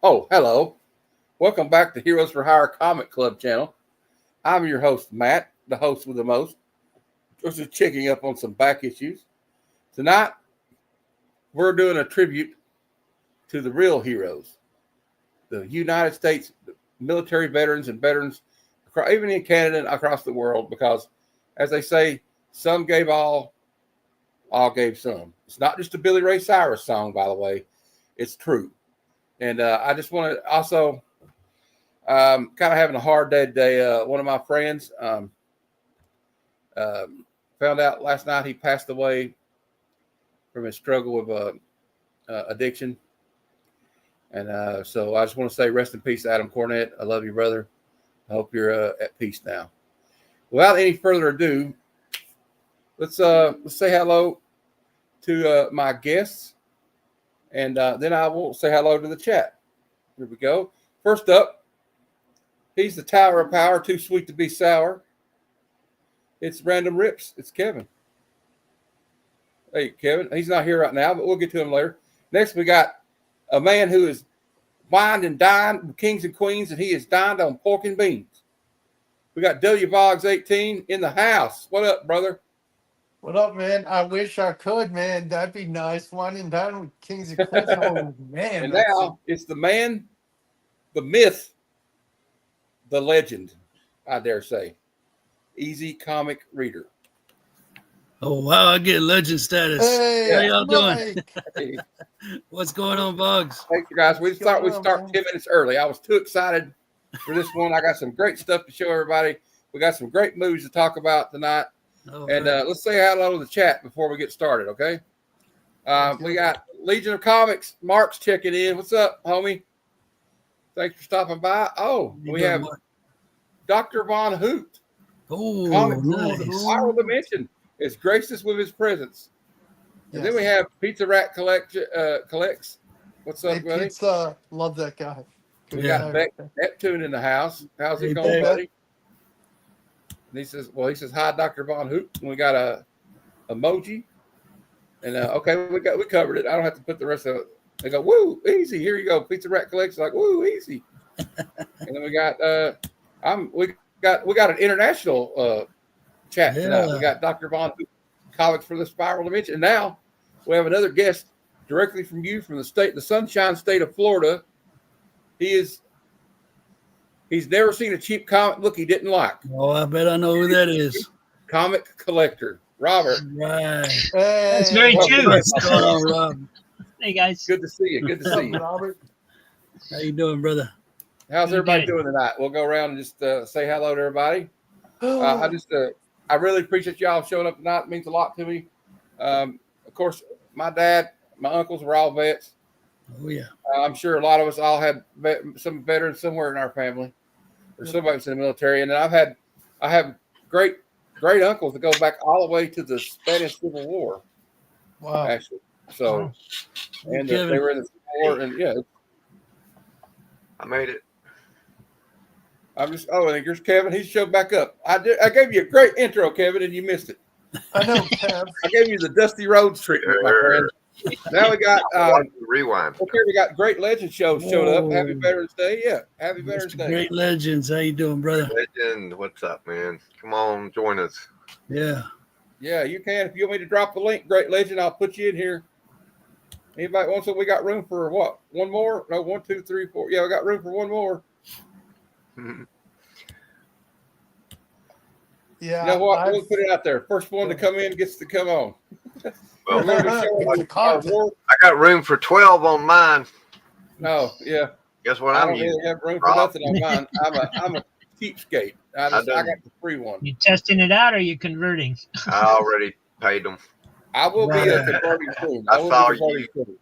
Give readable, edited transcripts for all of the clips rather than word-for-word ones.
Oh, hello. Welcome back to Heroes for Hire Comic Club channel. I'm your host, Matt, the host with the most. Just checking up on some back issues. Tonight, we're doing a tribute to the real heroes, the United States military veterans and veterans, even in Canada and across the world, because, as they say, some gave all gave some. It's not just a Billy Ray Cyrus song, by the way. It's true. And I just want to also kind of having a hard day today. One of my friends found out last night he passed away from his struggle with addiction. And so I just want to say rest in peace, Adam Cornett. I love you, brother. I hope you're at peace now. Without any further ado, let's say hello to my guests, and then I will say hello to the chat. Here we go. First up, he's the Tower of Power, too sweet to be sour. It's Random Rips. It's Kevin. Hey, Kevin. He's not here right now, but we'll get to him later. Next, we got a man who is wined and dined with kings and queens, and he is dined on pork and beans. We got W. Boggs 18 in the house. What up, brother? What up, man? I wish I could, man. That'd be nice. One and done with Kings and Queens. Oh, man. And now it's the man, the myth, the legend, I dare say. Easy Comic Reader. Oh, wow. I get legend status. Hey, how y'all doing? Hey, What's going on, Boggs? thank you, guys. We start 10 minutes early. I was too excited for this one. I got some great stuff to show everybody. We got some great movies to talk about tonight. And let's say hello to the chat before we get started, okay? We got Legion of Comics. Mark's checking in. What's up, homie? Thanks for stopping by. Oh, we have Dr. Von Hoot. Oh, Comic nice. Viral Dimension is graced us with his presence. And then we have Pizza Rat Collects. What's up, buddy? Pizza. Love that guy. We got Neptune in the house. How's it going, buddy? And he says, hi, Dr. Von Hoot. And we got a emoji. And okay, we covered it. I don't have to put the rest of it. They go, woo, easy. Here you go. Pizza Rat Collects like, woo, easy. And then we got we got an international chat tonight. We got Dr. Von Hoot, Comics for the Spiral Dimension. And now we have another guest directly from the Sunshine State of Florida. He's never seen a cheap comic book he didn't like. Oh, I bet I know who that is. Comic collector, Robert. Right. Hey, that's very true. What's going on, Rob? Hey, guys. Good to see you. Good to see you. Robert. How you doing, brother? How's everybody doing tonight? We'll go around and just say hello to everybody. I really appreciate y'all showing up tonight. It means a lot to me. Of course, my dad, my uncles were all vets. Oh, yeah. I'm sure a lot of us all had some veterans somewhere in our family, or somebody was in the military. And then I have great uncles that go back all the way to the Spanish Civil War. Wow. Actually, so and they were in the Civil War, and yeah, I made it. I'm just. Oh, and here's Kevin. He showed back up. I gave you a great intro, Kevin, and you missed it. I know, Kev. I gave you the Dusty Rhodes treatment, my friend. Now we got rewind. Okay, we got Great Legend shows showed up. Happy Veterans Day. Yeah, happy Veterans Day. Great Legends. How you doing, brother? Legend, what's up, man? Come on, join us. Yeah. Yeah, you can. If you want me to drop the link, Great Legend, I'll put you in here. Anybody wants it? We got room for what? One more? No, 1, 2, 3, 4. Yeah, we got room for one more. Yeah. You know what? We'll put it out there. First one to come in gets to come on. Well, it's a content. I got room for 12 on mine. No, yeah. Guess what I I'm don't using? really have room for nothing on mine. I'm a cheapskate. I got the free one. You testing it out or you converting? I already paid them. I will be converting soon. I saw you soon.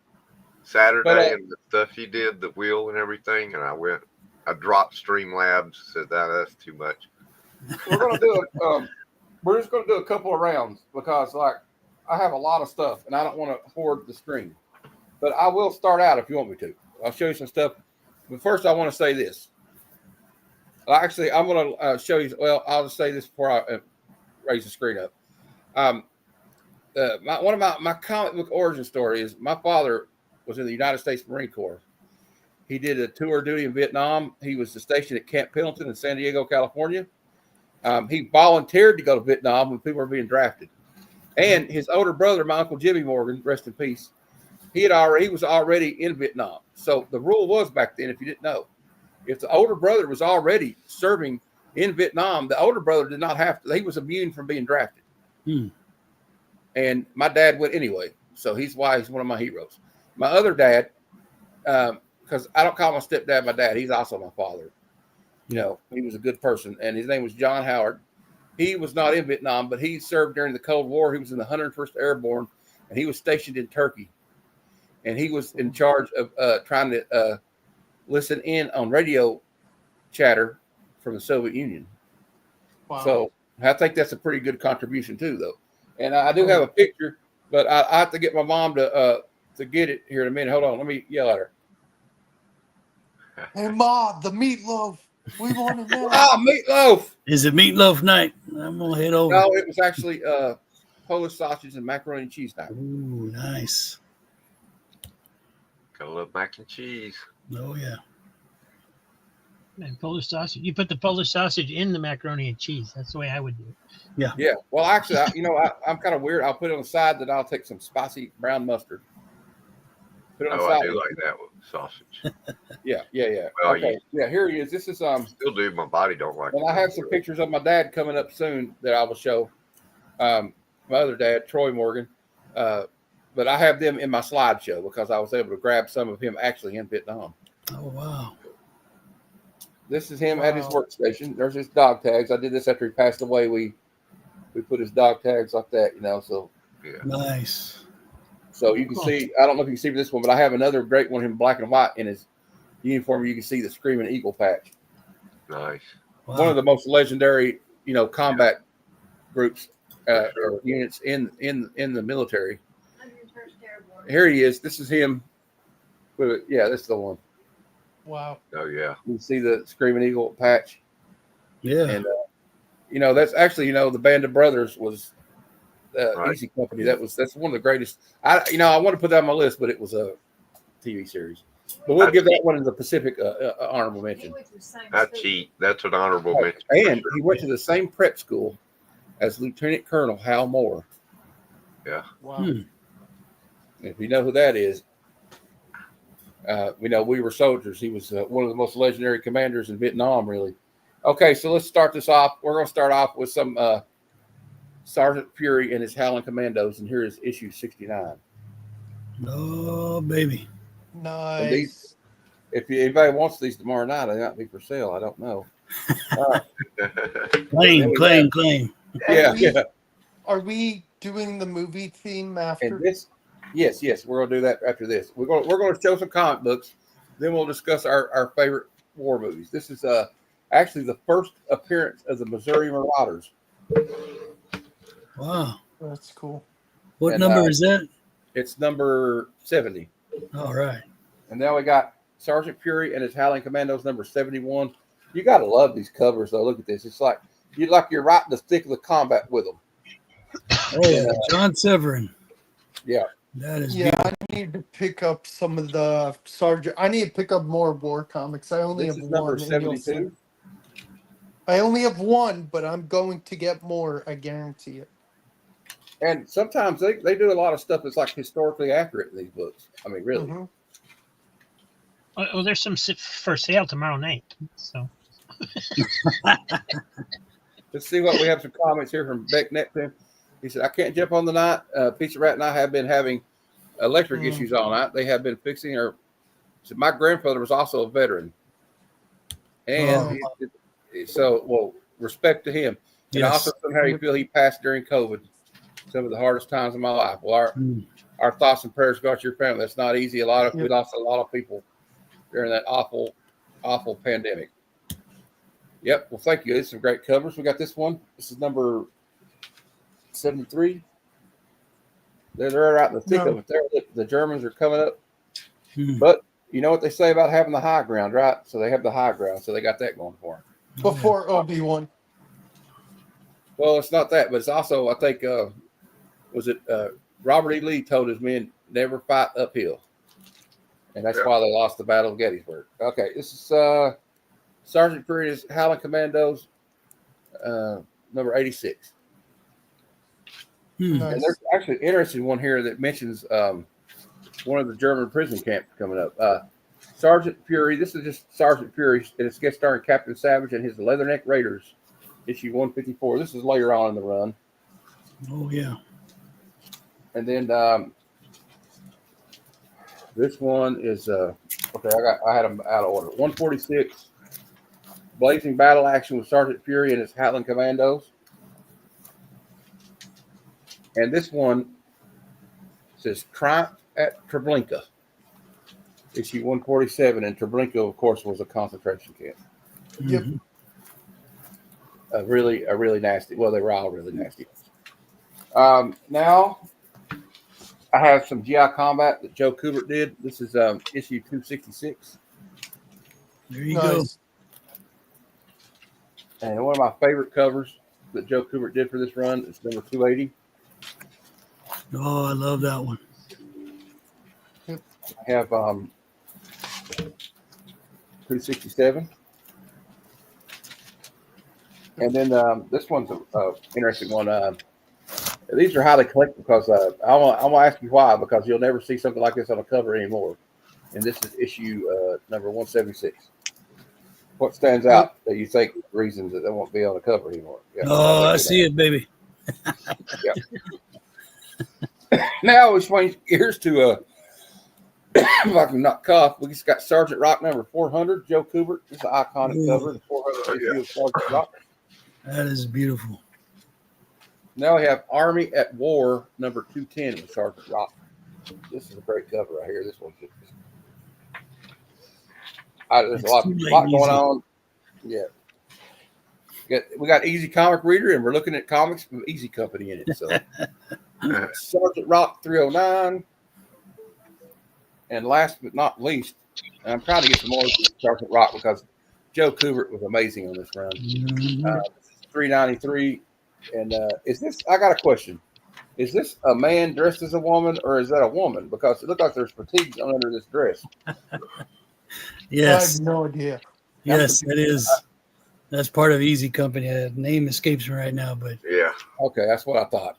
Saturday and the stuff you did, the wheel and everything, and I dropped Streamlabs. Said that's too much. We're gonna do it. We're just gonna do a couple of rounds because I have a lot of stuff and I don't want to hoard the screen. But I will start out if you want me to. I'll show you some stuff. But first, I want to say this. Actually, I'm going to show you. Well, I'll just say this before I raise the screen up. One of my comic book origin story is my father was in the United States Marine Corps. He did a tour of duty in Vietnam. He was stationed at Camp Pendleton in San Diego, California. He volunteered to go to Vietnam when people were being drafted. And his older brother, my Uncle Jimmy Morgan, rest in peace, he was already in Vietnam. So the rule was back then, if you didn't know, if the older brother was already serving in Vietnam, the older brother did not have to. He was immune from being drafted. And my dad went anyway. So he's why he's one of my heroes. My other dad, because I don't call my stepdad my dad. He's also my father. You know, he was a good person. And his name was John Howard. He was not in Vietnam, but he served during the Cold War. He was in the 101st Airborne, and he was stationed in Turkey. And he was in charge of trying to listen in on radio chatter from the Soviet Union. Wow. So I think that's a pretty good contribution too, though. And I do have a picture, but I have to get my mom to get it here in a minute. Hold on, let me yell at her. Hey, Ma, the meatloaf. We want it now. Ah, meatloaf. Is it meatloaf night? I'm gonna head over. No, it was actually Polish sausage and macaroni and cheese night. Ooh, nice. Gotta love mac and cheese. Oh yeah. And Polish sausage. You put the Polish sausage in the macaroni and cheese. That's the way I would do it. Yeah. Well, actually, I'm kind of weird. I'll put it on the side, that I'll take some spicy brown mustard. Put it on the Oh, side. I do like that with sausage. Yeah. Well, Okay. Yeah. Here he is. This is Still do. My body don't like it. And I have some pictures of my dad coming up soon that I will show. My other dad, Troy Morgan. But I have them in my slideshow because I was able to grab some of him actually in Vietnam. Oh wow. This is him at his workstation. There's his dog tags. I did this after he passed away. We put his dog tags like that, So Yeah. Nice. So you can see. I don't know if you can see this one, but I have another great one in black and white in his uniform. You can see the Screaming Eagle patch. Nice. Wow. One of the most legendary, combat groups or units in the military. Here he is. This is him. Yeah, this is the one. Wow. Oh yeah. You can see the Screaming Eagle patch. Yeah. And that's actually, the Band of Brothers was Right. Easy Company. That's one of the greatest. I want to put that on my list, but it was a TV series. But we'll give that one in the Pacific honorable mention. I cheat. That's an honorable Oh, mention. and he went to the same prep school as Lieutenant Colonel Hal Moore. Wow. If you know who that is, we were soldiers. He was one of the most legendary commanders in Vietnam, really. Okay, so let's start this off. We're going to start off with some Sergeant Fury and his Howling Commandos, and here is issue 69. Oh baby. Nice. These, if anybody wants these tomorrow night, they might be for sale. I don't know. Claim. Yeah. Are we doing the movie theme after? And this, yes, we're gonna do that after this. We're gonna show some comic books, then we'll discuss our favorite war movies. This is actually the first appearance of the Missouri Marauders. Wow. That's cool. What And, number is that? It's number 70. All right. And now we got Sergeant Fury and his Howling Commandos number 71. You gotta love these covers though. Look at this. It's like you're right in the thick of the combat with them. Oh, John Severin. Yeah. That is Yeah, beautiful. I need to pick up some of the Sergeant. I need to pick up more war comics. I only This have is one. number and you'll see. 72. I only have one, but I'm going to get more. I guarantee it. And sometimes they do a lot of stuff that's like historically accurate in these books. I mean, really. Mhm. Oh, there's some for sale tomorrow night. So Let's see what we have. Some comments here from Beck Neptune. He said, I can't jump on the night. Pizza Rat and I have been having electric issues all night. They have been fixing her. He said, my grandfather was also a veteran. And so respect to him. And Yes. also somehow you feel he passed during COVID. Some of the hardest times of my life. Well, our thoughts and prayers go out to your family. That's not easy. We lost a lot of people during that awful, awful pandemic. Yep. Well, thank you. There's some great covers. We got this one. This is number 73. They're right in the thick of it there. The Germans are coming up. But you know what they say about having the high ground, right? So they have the high ground. So they got that going for them. Before Obi-Wan. Well, it's not that, but it's also, I think, Robert E. Lee told his men never fight uphill. and that's Yeah. why they lost the Battle of Gettysburg. Okay, this is Sergeant Furious Howling Commandos, number 86. Hmm. And there's actually an interesting one here that mentions one of the German prison camps coming up. Sergeant Fury, this is just Sergeant Fury, and it's guest starring Captain Savage and his Leatherneck Raiders, issue 154. This is later on in the run. Oh yeah. And then this one is okay. I had them out of order. 146, Blazing Battle Action with Sergeant Fury and his Howling Commandos. And this one says Triumph at Treblinka, issue 147. And Treblinka, of course, was a concentration camp. Yep. Mhm. A really nasty. Well, they were all really nasty. Now I have some GI Combat that Joe Kubert did. This is issue 266. There you go. Nice. And one of my favorite covers that Joe Kubert did for this run is number 280. Oh, I love that one. I have 267. And then this one's an interesting one. These are highly collectible because I want to ask you why, because you'll never see something like this on a cover anymore. And this is issue number 176. What stands out that you think reasons that they won't be on the cover anymore? Yeah, Oh, I see it, baby. Now we swing gears to if I can not cough, we just got Sergeant Rock number 400, Joe Kubert. This is an iconic Ooh. cover, the 400 issue of Sergeant Rock. That is beautiful. Now we have Army at War number 210 with Sergeant Rock. This is a great cover right here. This one's just there's a lot going on. Yeah. We got Easy Comic Reader, and we're looking at comics from Easy Company in it. So Sergeant Rock 309. And last but not least, and I'm trying to get some more Sergeant Rock because Joe Kubert was amazing on this run. Mhm. 393. And is this, I got a question. Is this a man dressed as a woman, or is that a woman? Because it looks like there's fatigues under this dress. I Yes, have no idea. yes, that is. That's part of Easy Company. Name escapes me right now, but Yeah. Okay, that's what I thought.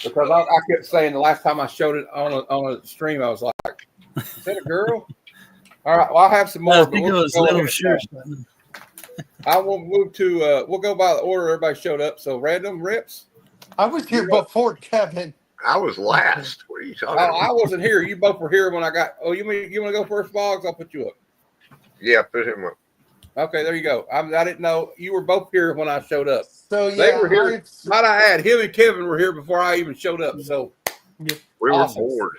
Because I kept saying the last time I showed it on a stream, I was like, is that a girl? All right, well, I'll have some more. I but think it we'll was go little ahead. shirts. I will move to, we'll go by the order everybody showed up. So random rips. I was here before Kevin. I was last. What are you Oh, talking about? I wasn't here. You both were here when I got, you want to go first, Boggs? I'll put you up. Yeah, put him up. Okay, there you go. I didn't know. You were both here when I showed up. So They yeah, were here. Might I add, him and Kevin were here before I even showed up. So We were Awesome. bored.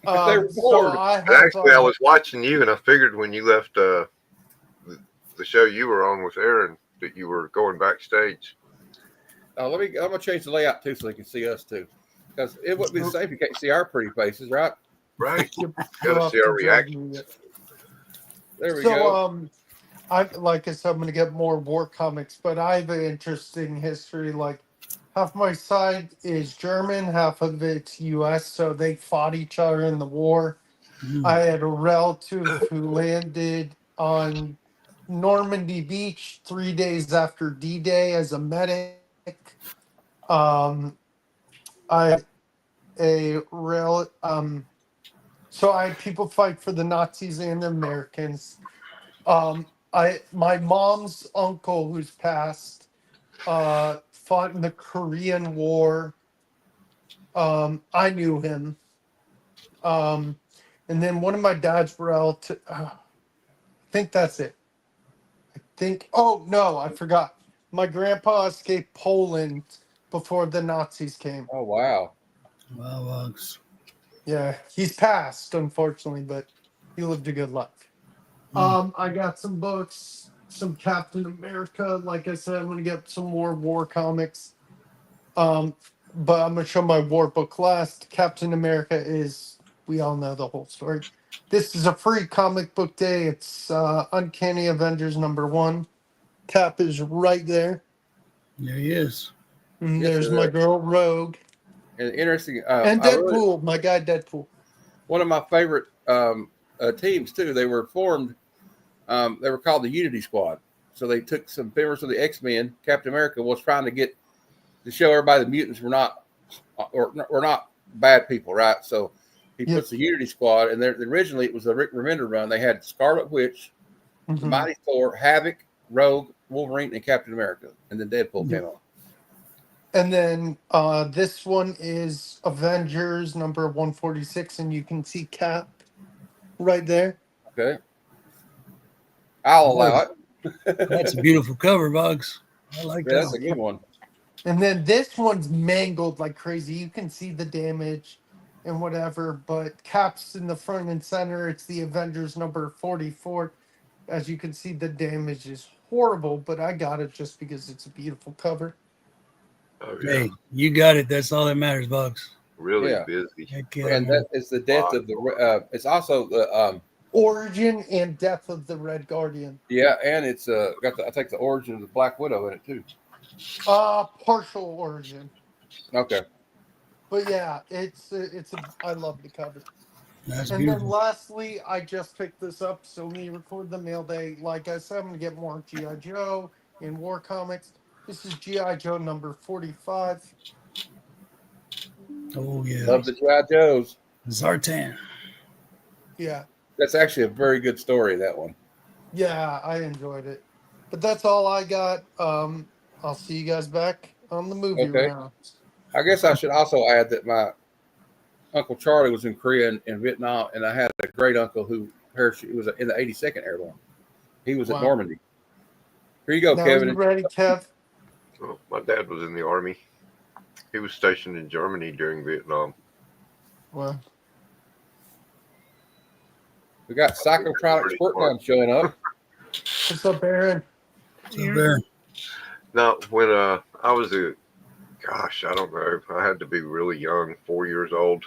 they were so bored. I have, Actually, I was watching you, and I figured when you left the show you were on with Aaron that you were going backstage. I'm gonna change the layout too so they can see us too, because it wouldn't be the same if you can't see our pretty faces, right? Right. You'll Gotta have see our to drag reaction. me. There we So go. I like I said, I'm gonna get more war comics, but I have an interesting history. Like half my side is German, half of it's US, so they fought each other in the war. Mhm. I had a relative who landed on Normandy Beach 3 days after D-Day as a medic. I so I had people fight for the Nazis and the Americans. My mom's uncle who's passed fought in the Korean War. I knew him. And then one of my dad's relatives, I think that's it. Oh no, I forgot. My grandpa escaped Poland before the Nazis came. Oh wow. Wow, Boggs. Yeah, he's passed, unfortunately, but he lived a good life. I got some books, some Captain America. Like I said, I'm gonna get some more war comics. But I'm gonna show my war book last. Captain America is, we all know the whole story. This is a free comic book day. It's Uncanny Avengers #1. Cap is right there. There he is. And Yes, there's sir. my girl Rogue. And interesting. And I really- Deadpool, my guy Deadpool. one of my favorite teams too. They were formed. They were called the Unity Squad. So they took some members of the X-Men. Captain America was trying to show everybody the mutants were not bad people, right? So he puts the Unity Squad, and originally it was the Rick Remender run. They had Scarlet Witch, the Mighty Thor, Havoc, Rogue, Wolverine, and Captain America, and then Deadpool came on. And then this one is Avengers number 146, and you can see Cap right there. Okay, I'll allow it. That's a beautiful cover, Bugs. I like Yeah, that's that. a good one. And then this one's mangled like crazy. You can see the damage and whatever, but Cap's in the front and center. It's the Avengers number 44. As you can see, the damage is horrible, but I got it just because it's a beautiful cover. Oh, yeah. Hey, you got it. That's all that matters, Bugs. Really Yeah. busy. Heck yeah, And man. that is the death of the. It's also the. Origin and death of the Red Guardian. Yeah, and it's got I think the origin of the Black Widow in it too. Partial origin. Okay. But yeah, I love the cover. That's And then beautiful. lastly, I just picked this up. So when you record the mail day, like I said, I'm gonna get more G.I. Joe and War Comics. This is G.I. Joe number 45. Oh yeah, Love the G.I. Joes. Zartan. Yeah. That's actually a very good story, that one. Yeah, I enjoyed it. But that's all I got. I'll see you guys back on the movie Okay. round. I guess I should also add that my Uncle Charlie was in Korea and Vietnam, and I had a great uncle who was in the 82nd Airborne. He was at Wow. Normandy. Here you go, Now Kevin. you ready, Kev? Well, my dad was in the Army. He was stationed in Germany during Vietnam. Well, We got Psychotronic Squirt Gun showing up. what's up, Aaron? So there. Now, when I was I don't know, I had to be really young, 4 years old.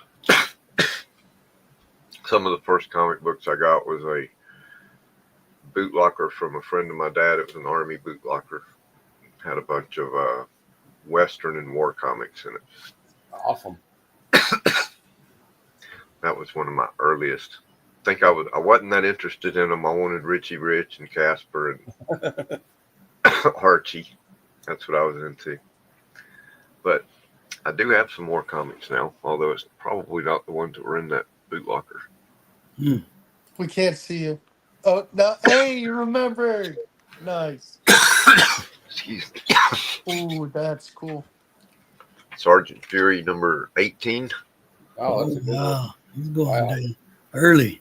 Some of the first comic books I got was a bootlocker from a friend of my dad. It was an Army bootlocker. Had a bunch of Western and war comics in it. Awesome. That was one of my earliest. I wasn't that interested in them. I wanted Richie Rich and Casper and Archie. That's what I was into. But I do have some more comics now, although it's probably not the ones that were in that bootlocker. We can't see you. Oh, no. Hey, you remembered. Nice. Excuse me. Ooh, that's cool. Sergeant Fury number 18. Oh, that's a good one. wow. He's going Wow. down early.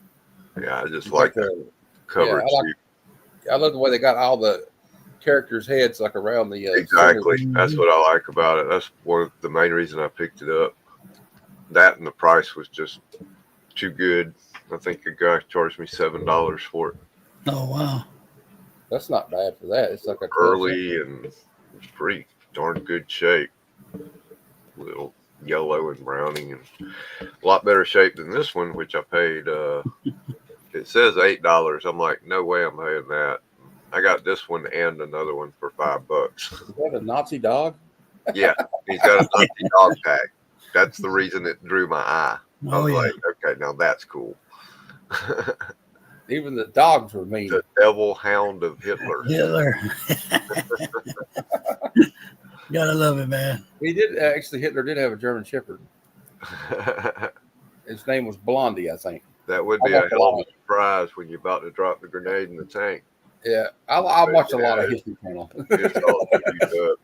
Yeah, I just like the cover. Yeah, I love the way they got all the characters' heads like around the Exactly. center. That's what I like about it. That's one of the main reason I picked it up. That and the price was just too good. I think a guy charged me $7 for it. Oh wow. That's not bad for that. It's like a Early and it's pretty darn good shape. Little yellow and browning and a lot better shape than this one, which I paid. It says $8. I'm like, no way I'm paying that. I got this one and another one for $5. Is that a Nazi dog? Yeah, he's got a Nazi dog tag. That's the reason it drew my eye. I Oh was yeah. like, okay, now that's cool. Even the dogs were mean. The devil hound of Hitler. Hitler. Gotta love it, man. He did actually. Hitler did have a German Shepherd. His name was Blondie, I think. That would be a hell of a surprise when you're about to drop the grenade in the tank. Yeah, I watch a lot of History Channel. It's all you up.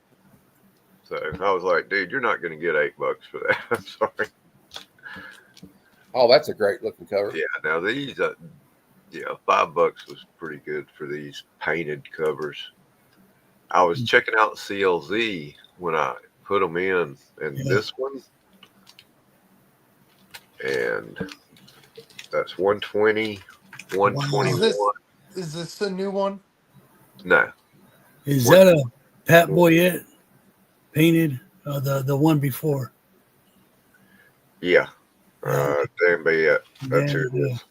So I was like, dude, you're not going to get $8 for that. I'm sorry. Oh, that's a great looking cover. Yeah, now these, $5 was pretty good for these painted covers. I was checking out CLZ when I put them in, and this one, and that's 120, 121. Is this the new one? No, Is that a Pat Boyette painted? The one before. yeah, Dan Bayette. That's who it Yeah. is.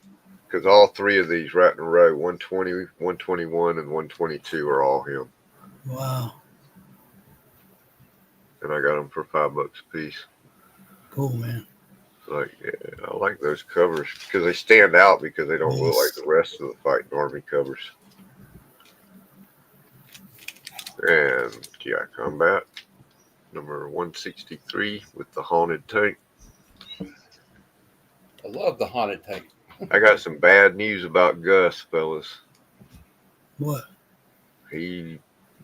Because all three of these right in a row, 120, 121, and 122 are all him. Wow. And I got them for $5 a piece. Cool, man. Like, yeah, I like those covers because they stand out because they don't look like the rest of the Fighting Army covers. And GI Combat number 163 with the haunted tank. I love the haunted tank. I got some bad news about Gus, fellas. What? He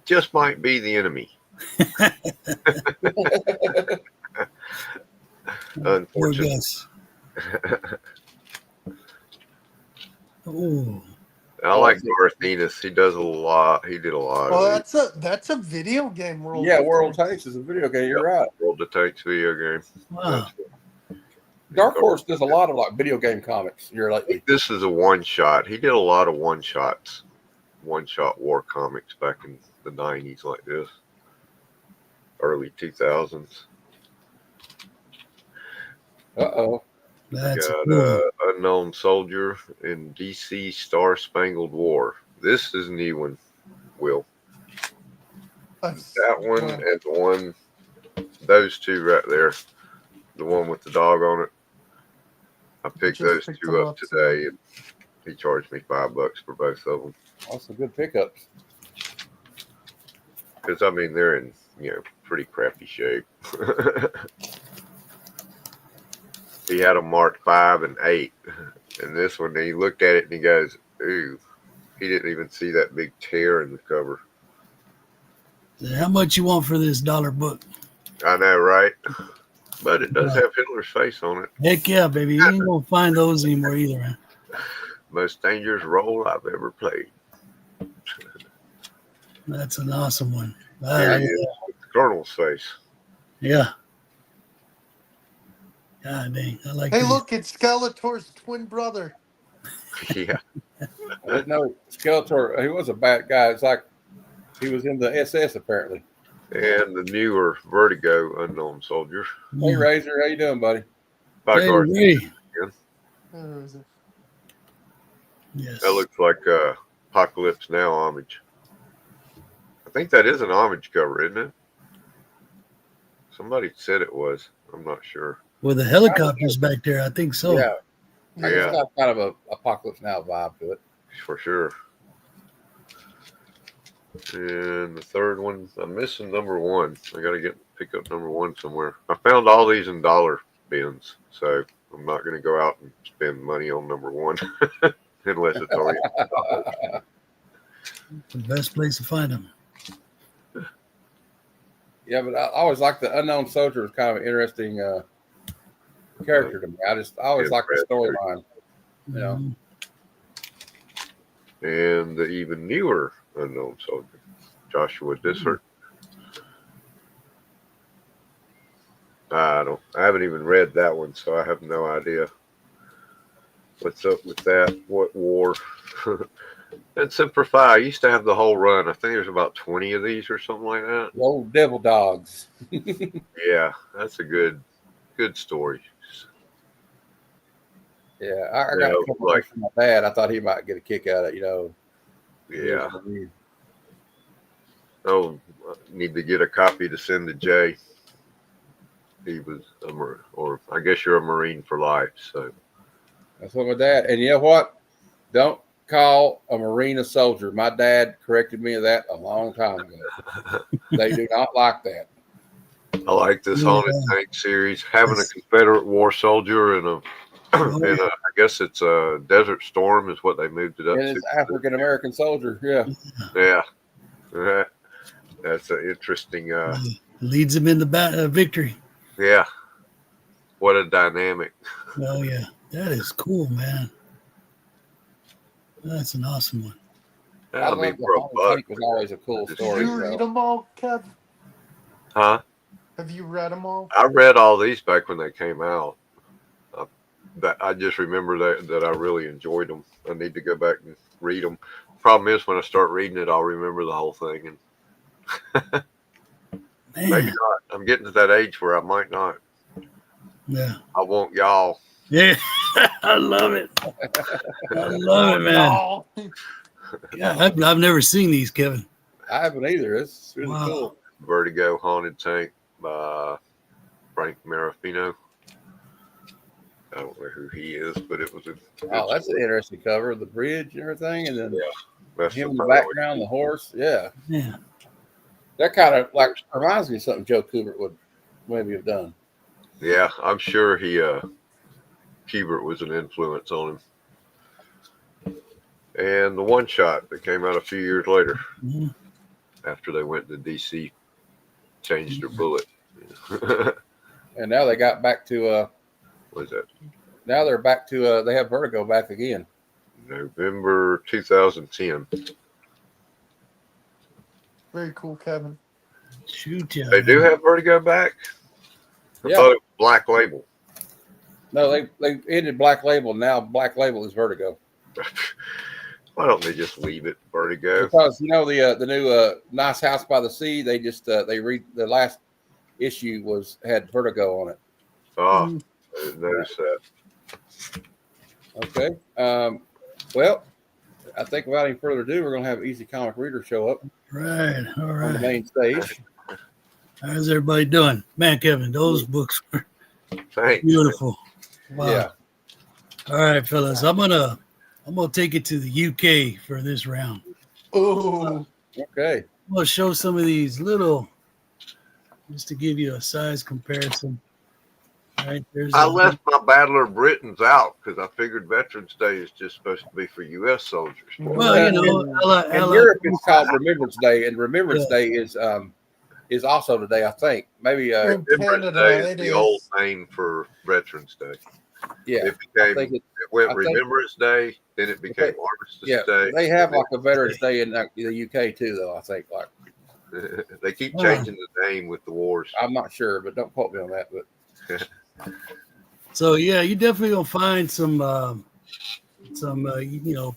just might be the enemy. Poor Unfortunately. Gus. Oh, I like Garth Ennis. He does a lot. He did a lot. Oh, of that's a video game world. Yeah, of World Tanks. Tanks is a video game. You're right. World of Tanks video game. wow. Dark Horse does a lot of like video game comics. You're I like, think this is a one shot. He did a lot of one shots, one shot war comics back in the 90s, like this, early 2000s. uh-oh. That's Got cool. Unknown Soldier in DC Star Spangled War. This is a new one, Will. That one and the one, those two right there, the one with the dog on it. I picked Just those picked two them up up today, and he charged me $5 for both of them. That's some good pickups. Because I mean, they're in pretty crappy shape. He had them marked 5 and 8, and this one he looked at it and he goes, "Ooh." He didn't even see that big tear in the cover. How much you want for this dollar book? I know, right? But it does have Hitler's face on it. Heck yeah, baby. You ain't gonna find those anymore either, man. Most dangerous role I've ever played. That's an awesome one. There he is with the Colonel's face. Yeah. God dang. I like Hey, that. look, it's Skeletor's twin brother. Yeah. No, Skeletor, he was a bad guy. It's like he was in the SS apparently. And the newer Vertigo Unknown Soldier. Hey, Razor, how you doing, buddy? By Hey, Garth. Ray. Where is it? Yes. That looks like Apocalypse Now homage. I think that is an homage cover, isn't it? Somebody said it was. I'm not sure. With the helicopters back there, I think so. Yeah. Yeah. It's got kind of a Apocalypse Now vibe to it. For sure. And the third one, I'm missing number 1. I gotta pick up number 1 somewhere. I found all these in dollar bins, so I'm not gonna go out and spend money on number 1 unless it's only $1. The best place to find them. Yeah, but I always like the Unknown Soldier was kind of an interesting character to me. I always like the storyline. You know. And the even newer Unknown Soldier, Joshua Dysart. I haven't even read that one, so I have no idea what's up with that. What war? And Semper Fi, I used to have the whole run. I think there's about 20 of these or something like that. The old Devil Dogs. Yeah, that's a good story. Yeah, I got a couple like from my dad. I thought he might get a kick out of it, you know. Yeah. Oh, I need to get a copy to send to Jay. He was or I guess you're a Marine for life, so. That's what my dad. And you know what? Don't call a Marine a soldier. My dad corrected me of that a long time ago. They do not like that. I like this Haunted Tank series. Having a Confederate war soldier and I guess it's a Desert Storm is what they moved it up And to. it's African American soldier. Yeah. Yeah. That's an interesting. Leads him in the victory. Yeah. What a dynamic. Oh, yeah. That is cool, man. That's an awesome one. I love the Haunted Tank was always a cool Did story. you read them all, Kev? Huh? Have you read them all? I read all these back when they came out. I just remember that I really enjoyed them. I need to go back and read them. Problem is, when I start reading it, I'll remember the whole thing. And maybe not. I'm getting to that age where I might not. Yeah. I want y'all. Yeah. I love it. I love it, man. Yeah, I've never seen these, Kevin. I haven't either. It's really cool. Vertigo Haunted Tank by Frank Marafino. I don't know who he is, but it was a Oh, that's an interesting cover. The bridge and everything, and then that's him in the the background, the horse. Yeah, Yeah. that kind of like reminds me of something Joe Kubert would maybe have done. Yeah, I'm sure Kubert was an influence on him. And the one shot that came out a few years later Mhm. after they went to DC, changed their bullet. And now they got back to What is that? now they're back to they have Vertigo back again. November 2010. Very cool, Kevin. Shoot ya. They do have Vertigo back? I Yeah. thought it was Black Label. No, they ended Black Label. Now Black Label is Vertigo Why don't they just leave it Vertigo? because you know the new Nice House by the Sea. They just they read the last issue had Vertigo on it. Oh, I didn't notice that. Okay. Well, I think without any further ado, we're going to have Easy Comic Reader show up Right. All on the right. main stage. How's everybody doing? Man, Kevin, those books were Thanks. beautiful. Wow. Yeah. All right, fellas. I'm gonna take it to the UK for this round. Oh, Okay. I'm gonna show some of these little, just to give you a size comparison. All right, there's I left my Battler Britons out because I figured Veterans Day is just supposed to be for U.S. soldiers. well, you know, In Europe, it's called Remembrance Day, and Remembrance Day is also today, I think. Maybe In Remembrance Canada, Day is it the is. old name for Veterans Day. yeah. It became think it, it- went I think- Remembrance Day, then it became Armistice Yeah, Day. they have like a Veterans Day in the UK too, though. I think. Like, They keep changing the name with the wars. I'm not sure, but don't quote me on that. But So yeah, you definitely gonna find some you know,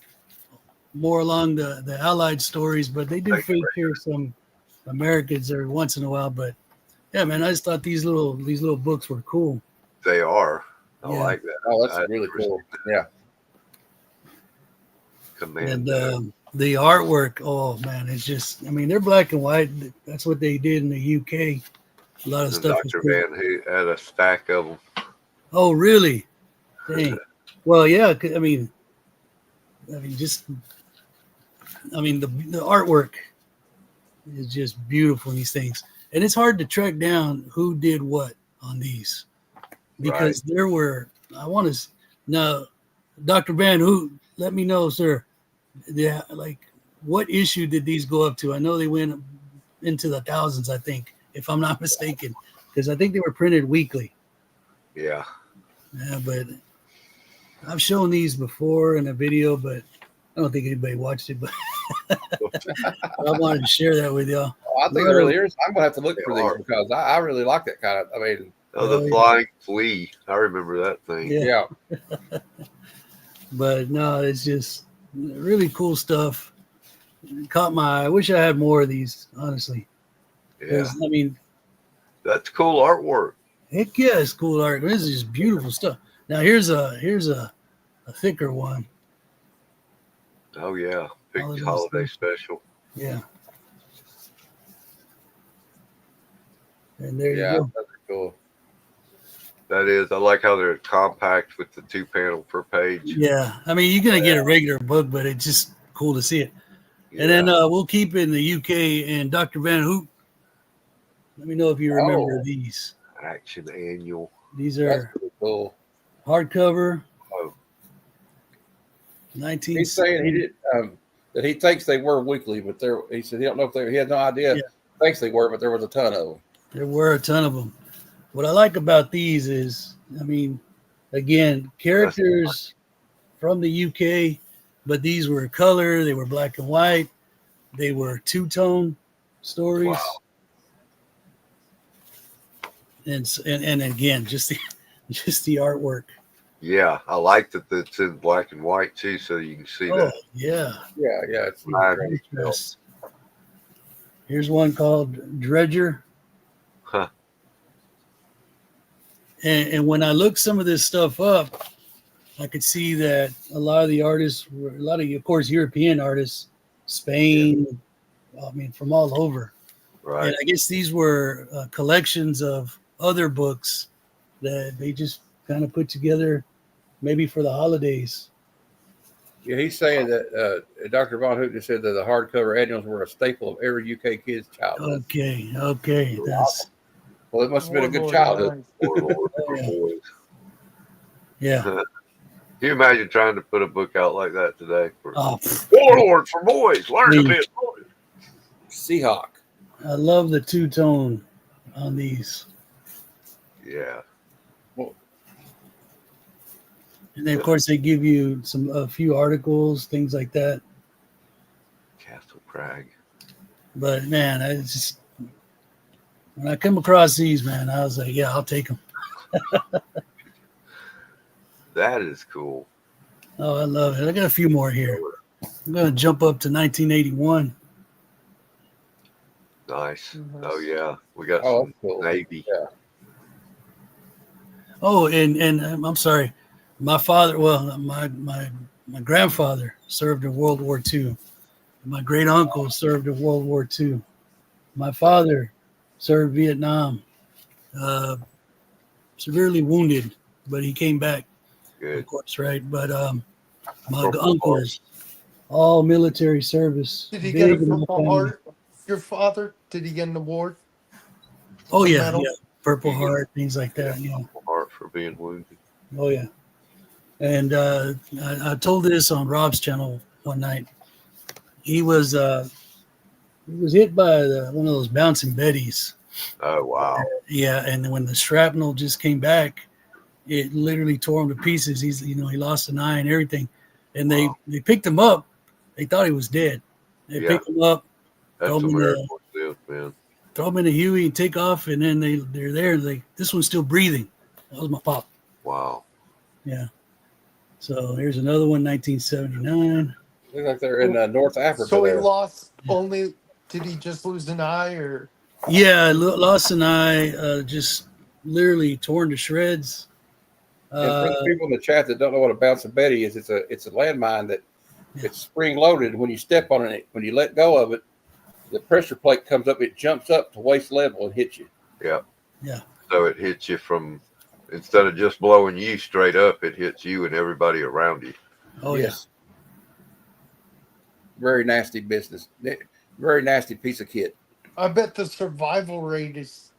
more along the Allied stories, but they do feature some Americans every once in a while. But yeah, man, I just thought these little books were cool. They are. I Yeah. like that. oh, that's I really never cool. seen Yeah. Command. And the artwork, oh man, it's just, I mean, they're black and white. That's what they did in the UK. A lot of and stuff is Dr. cool. Van Hoot had a stack of them. Oh, really? Dang. Well, yeah. I mean, just, I mean, the artwork is just beautiful in these things, and it's hard to track down who did what on these because there were. I want to now, Dr. Van Hoot, let me know, sir. Yeah, like what issue did these go up to? I know they went into the thousands, I think, if I'm not mistaken, because I think they were printed weekly. Yeah. Yeah, but I've shown these before in a video, but I don't think anybody watched it. But I wanted to share that with y'all. Oh, I think it really is. I'm gonna have to look for They these are. because I really like that kind of. I mean, Oh, the Oh, yeah. Flying Flea. I remember that thing. Yeah. yeah. But no, it's just really cool stuff. It caught my eye. I wish I had more of these, honestly. Yeah. 'Cause, I mean, That's cool artwork. heck yeah, it's cool art. This is just beautiful stuff. Now here's a thicker one. Oh, yeah. Big Holiday holiday stuff. special. Yeah. And there Yeah. you go. That's cool. That is. I like how they're compact with the 2-panel per page. Yeah. I mean, you're gonna get a regular book, but it's just cool to see it. Yeah. And then we'll keep in the UK and Dr. Van Hoot. Let me know if you remember Oh. these. Action Annual. These That's are pretty cool. hardcover. Oh. 19. He's saying he did that. He thinks they were weekly, but he said he don't know if he had no idea. Yeah. Thinks they were, but there was a ton of them. There were a ton of them. What I like about these is, I mean, again, characters from the UK, but these were color. They were black and white. They were two-tone stories. Wow. And again, just the artwork. Yeah. I like that it's in black and white, too, so you can see Oh that. yeah. Yeah, yeah. It's Wow. great. Yes. Here's one called Dredger. Huh. And when I looked some of this stuff up, I could see that a lot of the artists were of course, European artists, Spain, I mean, from all over. Right. And I guess these were collections of other books that they just kind of put together, maybe for the holidays. Yeah, he's saying that Dr. Von Houten said that the hardcover annuals were a staple of every UK kid's childhood. Okay, that's Well, it must have been a good Warlord childhood. Knights. Warlord for yeah. boys. yeah. Can you imagine trying to put a book out like that today? For Oh, Warlord for boys. Learn to be a boy. Seahawk. I love the two-tone on these. Yeah. And then, of course, they give you a few articles, things like that. Castle Crag. But man, I just when I come across these, man, I was like, yeah, I'll take them. That is cool. Oh, I love it. I got a few more here. I'm gonna jump up to 1981. Nice. Nice. Oh yeah. We got Oh, some that's cool. Navy. Yeah. Oh, and I'm sorry, my father. Well, my grandfather served in World War II. My great uncle served in World War II. My father served Vietnam, severely wounded, but he came back, Good. of course, right? But my Purple uncles, all military service. Did he get a big in my Purple family. Heart? Your father? Did he get an award? Oh A yeah, medal? yeah, Purple Yeah. Heart, things like that. You know. Purple Heart for being wounded. Oh yeah. And I told this on Rob's channel one night. He was hit by one of those bouncing Bettys. Oh wow. Yeah, and when the shrapnel just came back, it literally tore him to pieces. He lost an eye and everything. And they picked him up. They thought he was dead. They Yeah. picked him up, That's Throw 'em in American live, man. throw him in a Huey, and take off, and then they're there. Like, this one's still breathing. That was my pop. Wow. Yeah. So here's another one, 1979. Looks like they're in North Africa. So he there. lost only. Did he just lose an eye, or Yeah, lost an eye, just literally torn to shreds. And for the people in the chat that don't know what a bouncing Betty is, it's a landmine that it's spring loaded. When you step on it, when you let go of it, the pressure plate comes up. It jumps up to waist level and hits you. Yeah. Yeah. So it hits you from, instead of just blowing you straight up, it hits you and everybody around you. Oh Yes. Very nasty business. Very nasty piece of kit. I bet the survival rate is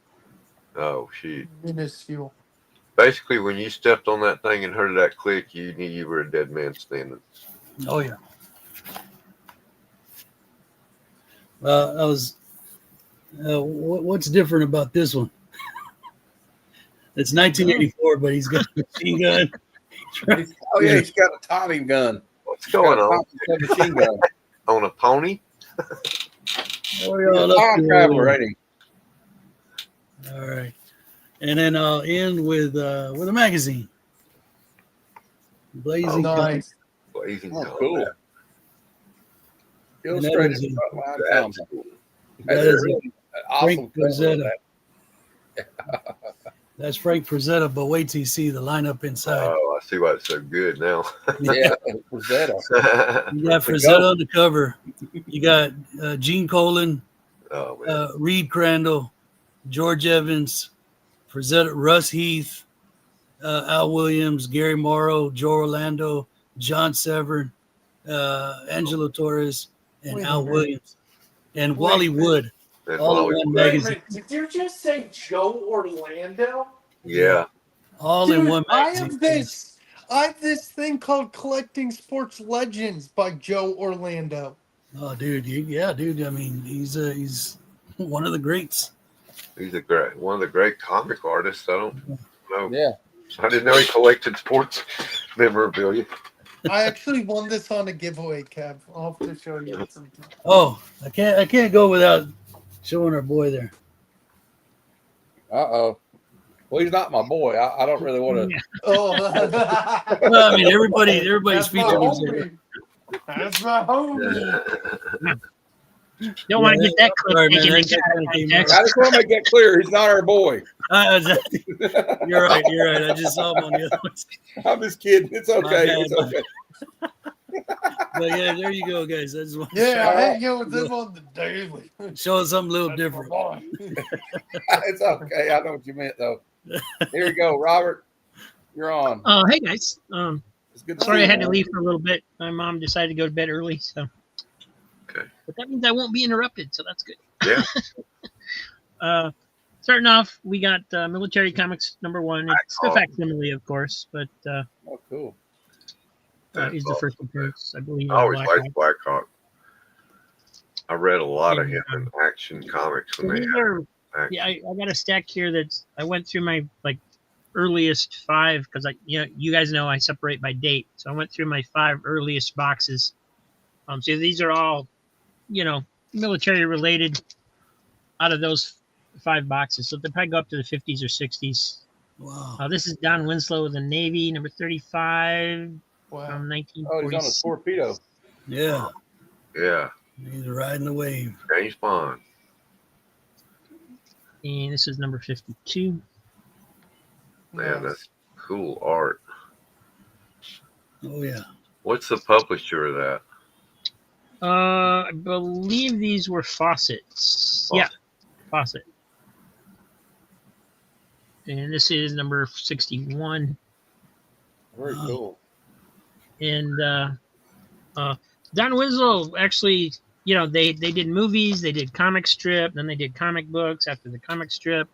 Oh shoot. minuscule. Basically, when you stepped on that thing and heard that click, you knew you were a dead man standing. yeah. Oh yeah. I was. What's different about this one? It's 1984, but he's got a machine gun. Oh yeah, he's got a Tommy gun. What's going Got a on? Thompson machine gun. On a pony? Oh, He's a time traveler, ain't he? All right, and then I'll end with a magazine. Blazing Oh, Gun. Nice. Blazing Oh, gun. cool. And that Illustrated is frontline That's Thompson. cool. That That's is really an awesome Frank cover of Frazetta. that. That's Frank Frazetta, but wait till you see the lineup inside. Oh, I see why it's so good now. Yeah, Rosetta. You got the Frazetta goat. on the cover. You got Gene Colan, Oh man. Reed Crandall, George Evans, Frazetta, Russ Heath, Al Williams, Gary Morrow, Joe Orlando, John Severn, Angelo Torres, and Wait a Al minute. Williams, and Wait. Wally Wood. And all in Wally one Wood. magazine. Did you just say Joe Orlando? Yeah. All in Dude, one I magazine. have this thing called Collecting Sports Legends by Joe Orlando. Oh, dude, dude. I mean, he's one of the greats. He's one of the great comic artists. I don't know. Yeah. I didn't know he collected sports memorabilia. I actually won this on a giveaway, Kev. I'll have to show you sometime. Oh, I can't go without showing our boy there. Uh-oh. Well, he's not my boy. I don't really want to. Oh, Well, I mean, everybody's that's my featured was there. homie. That's my homie. Don't want to get that Sorry, clip man, taken that out of kinda came context. I just want to make that clear. He's not our boy. You're right. I just saw him on the other ones. I'm just kidding. It's okay. bad, It's my okay. But yeah, there you go, guys. I just want Yeah, I All hang out with him on the daily. to show us something a little That's my different. boy. It's okay. I know what you meant, though. Here we go, Robert. You're on. Hey guys. It's good to Sorry see I you, had to man. leave for a little bit. My mom decided to go to bed early, so. Okay. But that means I won't be interrupted, so that's good. Yeah. Starting off, we got Military Comics #1. It's the Blackhawk. facsimile, of course, but Oh, cool. is the first appearance, I believe. I always Blackhawk. liked Blackhawk. I read a lot of Yeah. him in Action Comics So when they these had are, Action. yeah, I got a stack here that's I went through my earliest 5 because you guys know I separate by date, so I went through my 5 earliest boxes. So these are all military related out of those 5 boxes, so they probably go up to the 50s or 60s. Wow. This is Don Winslow of the Navy, number 35 Wow. from Oh, he's on a 1946. torpedo. Yeah. Yeah. He's riding the wave. James Bond. And this is number 52. Man, that's cool art. Oh yeah. What's the publisher of that? I believe these were Fawcett's. Yeah, Fawcett. And this is number 61. Very Wow. cool. And Don Winslow actually, they did movies, they did comic strip, then they did comic books after the comic strip,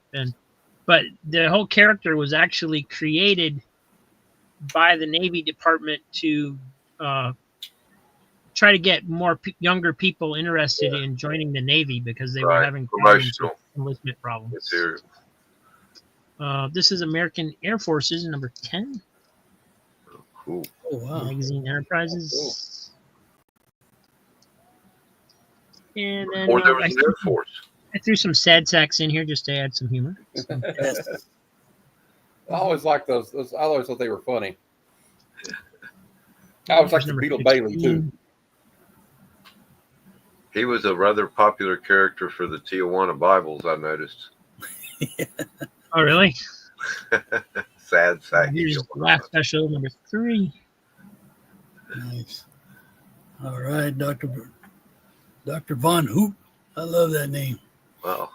but the whole character was actually created by the Navy Department to try to get more younger people interested in joining the Navy because they were Right. having problems with Promotional enlistment problems. material. This is American Air Forces, number 10, Cool. Oh wow. Magazine Enterprises. And then Or there was an Air Force. I threw some sad sacks in here just to add some humor. So, Yes. I always liked those. I always thought they were funny. I always liked the number Beetle Bailey, 16. too. He was a rather popular character for the Tijuana Bibles, I noticed. Oh, really? Sad sack. Here's the last special, number 3. Nice. All right, Dr. Von Hoop. I love that name. Wow.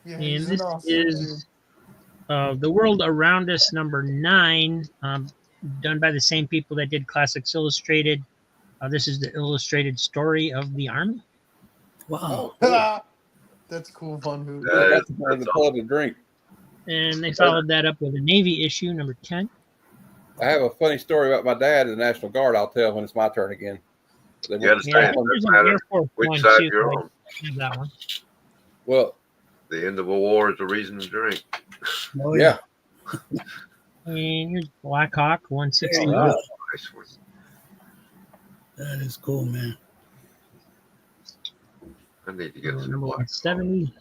Yeah, And he's an this awesome is dude. The World Around Us, number 9, done by the same people that did Classics Illustrated. This is the illustrated story of the Army. Wow. Oh, cool. That's cool, Von Hoop. Yeah. That's in the pub to drink. And they followed that up with a Navy issue, number 10. I have a funny story about my dad in the National Guard. I'll tell when it's my turn again. They You gotta were- say Yeah, it there's doesn't an matter Air Force which one, side too. you're I on. have that one. Well, The end of a war is a reason to drink. Oh yeah. And here's Black Hawk, There you 161. go. Nice one. That is cool, man. I need to get some Number black. 170.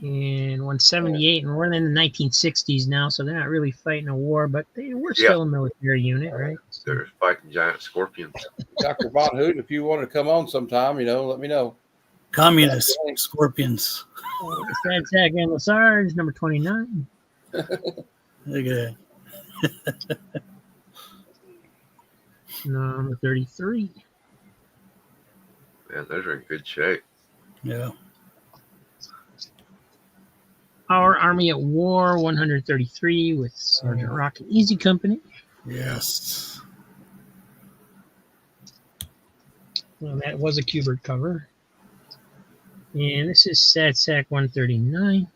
And 178, and we're in the 1960s now, so they're not really fighting a war, but they were still a military unit, right? They're fighting giant scorpions. Dr. Von Hoot, if you want to come on sometime, let me know. Communist scorpions. Sad Sack and Lasarge, number 29. Look at that. Number 33. Man, those are in good shape. Yeah. Our Army at War, 133, with Sergeant Rocket Easy Company. Yes. Well, that was a Kubert cover. And this is Sad Sack 139.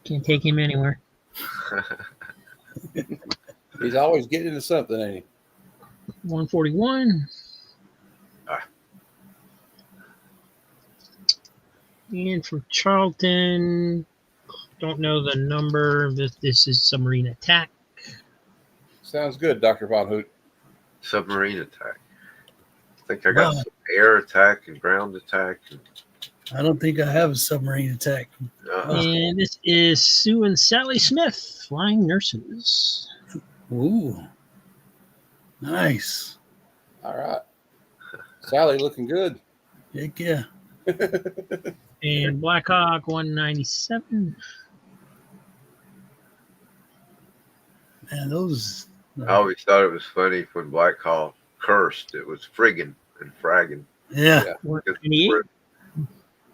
Can't take him anywhere. He's always getting into something, ain't he? 141. And from Charlton, don't know the number. This is Submarine Attack. Sounds good, Dr. Von Hoot. Submarine attack. I think I got Wow. some air attack and ground attack. And, I don't think I have a submarine attack. And this is Sue and Sally Smith, Flying Nurses. Ooh. Nice. All right. Sally looking good. Heck yeah. And Black Hawk 197. Man, those. I always thought it was funny when Black Hawk cursed. It was friggin' and fraggin'. Yeah. Yeah. 198.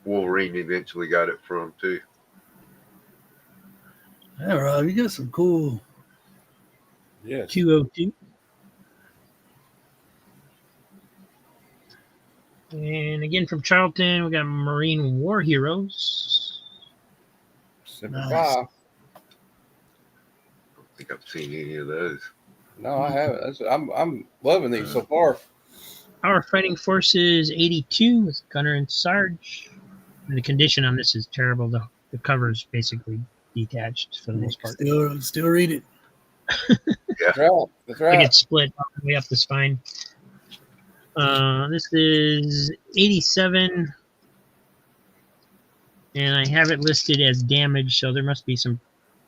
Wolverine eventually got it from too. Yeah, Rob, you got some cool. Yes. 202. And again from Charlton, we got Marine War Heroes. Semper Nice. Fi. I don't think I've seen any of those. No, I haven't. I'm loving these so far. Our Fighting Forces 82 with Gunner and Sarge. And the condition on this is terrible. The cover is basically detached for the most part. Still read it. That's right. That's Like right. it's split all the way up the spine. This is 87. And I have it listed as damage, so there must be some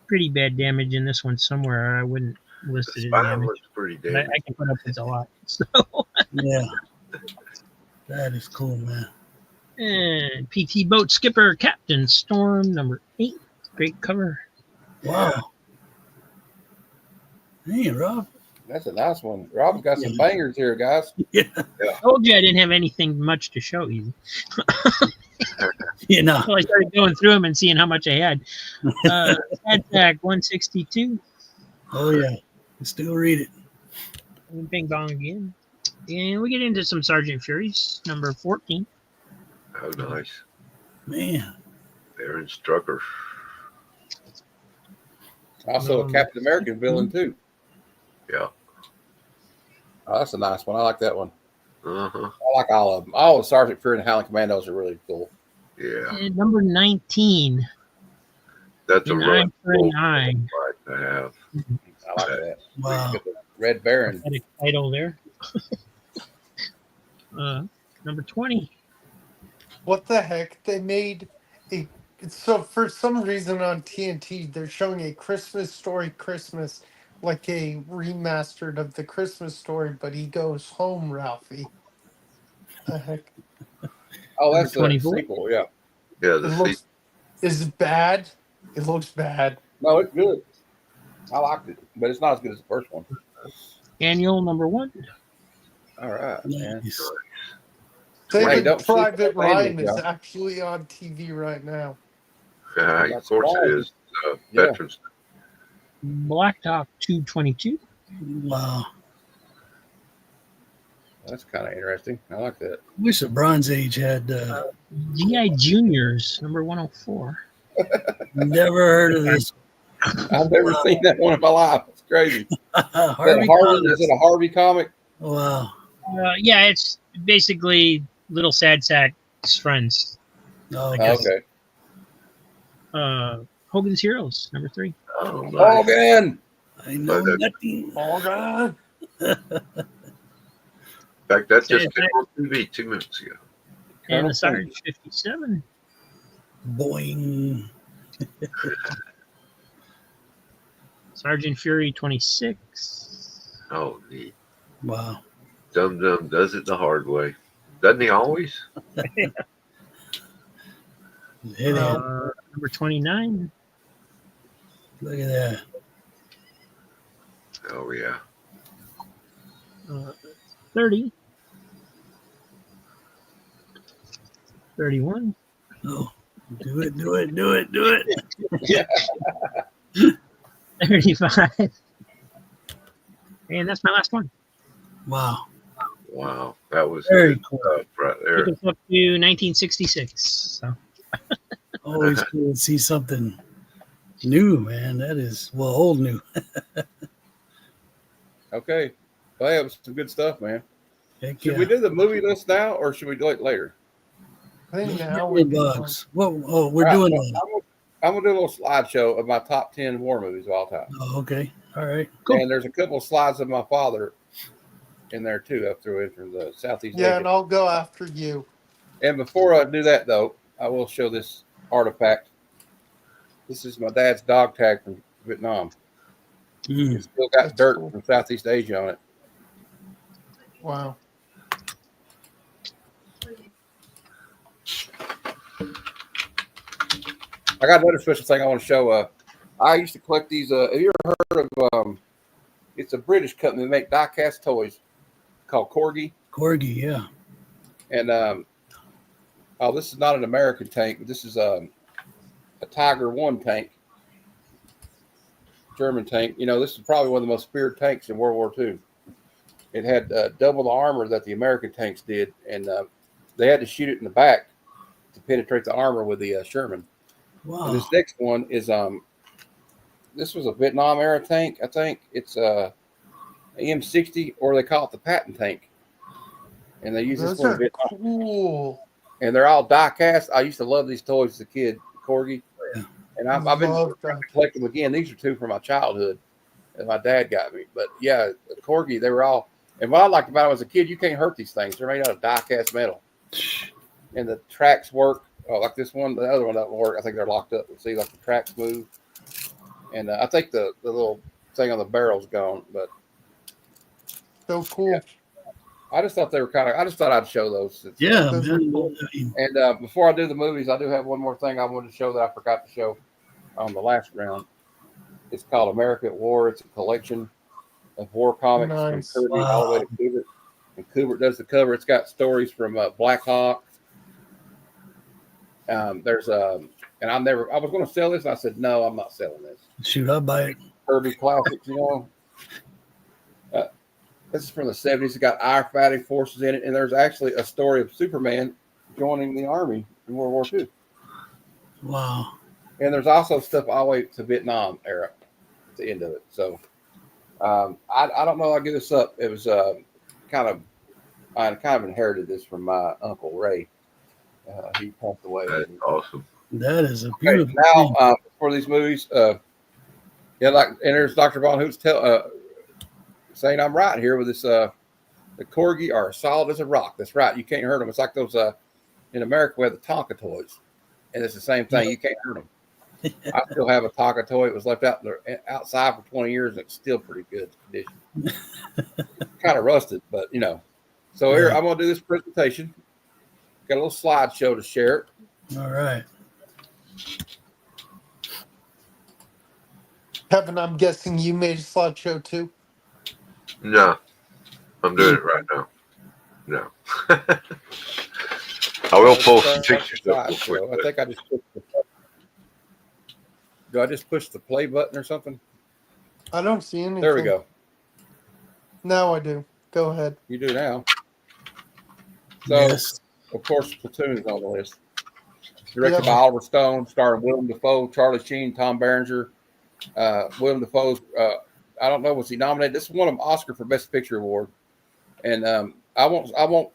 pretty bad damage in this one somewhere. I wouldn't list The it as spine damage. looks pretty But damaged. I can put up with a lot. So, Yeah. That is cool, man. and PT Boat Skipper Captain Storm number 8. Great cover. Wow. Hey, Rob. That's a nice one. Rob's got some Yeah. bangers here, guys. Yeah. I told you I didn't have anything much to show you. You know. So I started going through them and seeing how much I had. Sadsack 162. Oh, yeah. Still read it. And Bing Bong again. And we get into some Sergeant Furies, number 14. Oh, nice. Man. Aaron Strucker. Also a Captain American villain too. Yeah. Oh, that's a nice one. I like that one. Uh-huh. I like all of them. All of Sergeant Fury and Howling Commandos are really cool. Yeah. And number 19. That's a An eye rough for an eye. fight to have. I like that. Wow. Get the Red Baron. Had a title there. Number 20. What the heck? They made a. So for some reason on TNT, they're showing a Christmas Story Christmas, like a remastered of the Christmas Story, but he goes home, Ralphie. The heck? Oh, that's the 24? sequel. Yeah. Yeah, It the looks. Is it bad? It looks bad. No, it's good. I liked it, but it's not as good as the first one. Annual number 1. All right, man. Nice. Saving don't sleep Private on the Ryan radio, is Joe. actually on TV right now. of course it is. Yeah. Veterans. Blacktop 222. Wow. That's kind of interesting. I like that. Wish the Bronze Age had GI Juniors, number 104. never heard of this. I've never seen that one in my life. It's crazy. Is Harvey is it a Harvey comic? Wow. Yeah, it's basically Little Sad Sack's friends. Oh, Oh, okay. Hogan's Heroes, number 3. Oh, nice. Oh, man. I know nothing. Oh God! In fact, that just Yeah, came on TV 2 minutes ago. And Colonel the Sarge 57. Boing. Sergeant Fury 26. Oh, neat. Wow. Dum Dum does it the hard way. Doesn't he always? Hit it. Number 29. Look at that. Oh, yeah. 30. 31. Oh, do it, do it, do it, do it. 35. And that's my last one. Wow. Wow. That was Very good cool. stuff right Took there. us up to 1966. So Always cool to see something new, man. That is, well, old new. Okay. Well, yeah, it was some good stuff, man. Heck Should yeah. we do the movie list now, or should we do it later? I think now Million we're bucks. Well, oh, we're All right, doing well, that. I'm gonna do a little slideshow of my top 10 war movies of all time, Oh, okay. All right. Cool. and there's a couple of slides of my father in there too. I threw in from the Southeast Yeah, Asia. and I'll go after you. And before I do that, though, I will show this artifact. This is my dad's dog tag from Vietnam. Mm. It's still got That's dirt cool. from Southeast Asia on it. Wow. I got another special thing I want to show. I used to collect these. Have you ever heard of? It's a British company that make die-cast toys called Corgi, Corgi, yeah. and Oh, this is not an American tank, but this is a Tiger One tank, German tank. You know, this is probably one of the most feared tanks in World War II. It had double the armor that the American tanks did, and they had to shoot it in the back to penetrate the armor with the Sherman. Wow. And this next one is this was a Vietnam era tank. I think it's M60, or they call it the Patton tank. And they use this Those one in are Vietnam. cool. And they're all die cast. I used to love these toys as a kid, Corgi. Yeah. And I've been Love that. collecting them again. These are two from my childhood that my dad got me. But yeah, the Corgi, they were all. And what I liked about them as a kid, you can't hurt these things. They're made out of die cast metal. And the tracks work. Oh, like this one, the other one doesn't work. I think they're locked up. See, like the tracks move. And I think the little thing on the barrel's gone. But So cool. Yeah. I just thought they were I just thought I'd show those. Yeah, Those are man. cool. I mean, And before I do the movies, I do have one more thing I wanted to show that I forgot to show on the last round. It's called America at War. It's a collection of war comics Nice. from Kirby all the way to Kubert. And Kubert does the cover. It's got stories from Black Hawk. There's and I was going to sell this, and I said, no, I'm not selling this. shoot, I'll buy it. Kirby classics, you know. This is from the 70s. It's got our fighting forces in it, and there's actually a story of Superman joining the army in World War II. Wow. And there's also stuff all the way to Vietnam era at the end of it. So I don't know. I'll give this up. It was I kind of inherited this from my uncle Ray. He passed away. That's awesome. That is a Okay, beautiful now thing. for these movies, yeah, like, and there's Dr. Von Hoots saying I'm right here with this. The Corgi are solid as a rock. That's right. You can't hurt them. It's like those in America we have the Tonka toys, and it's the same thing. You can't hurt them. I still have a Tonka toy. It was left outside for 20 years, and it's still pretty good condition. Kind of rusted, but you know. So here I'm gonna do this presentation. Got a little slideshow to share. All right. Kevin, I'm guessing you made a slideshow too. No, I'm doing it right now. No. I will post some pictures up real quick. I but- think I just pushed do I just push the play button or something? I don't see anything. There we go. Now I do. Go ahead. You do now. So, Yes. of course, Platoon is on the list. Directed Yeah. by Oliver Stone, starring Willem Dafoe, Charlie Sheen, Tom Berenger. Willem Dafoe's, I don't know, was he nominated? This is one of them Oscar for Best Picture award. And I won't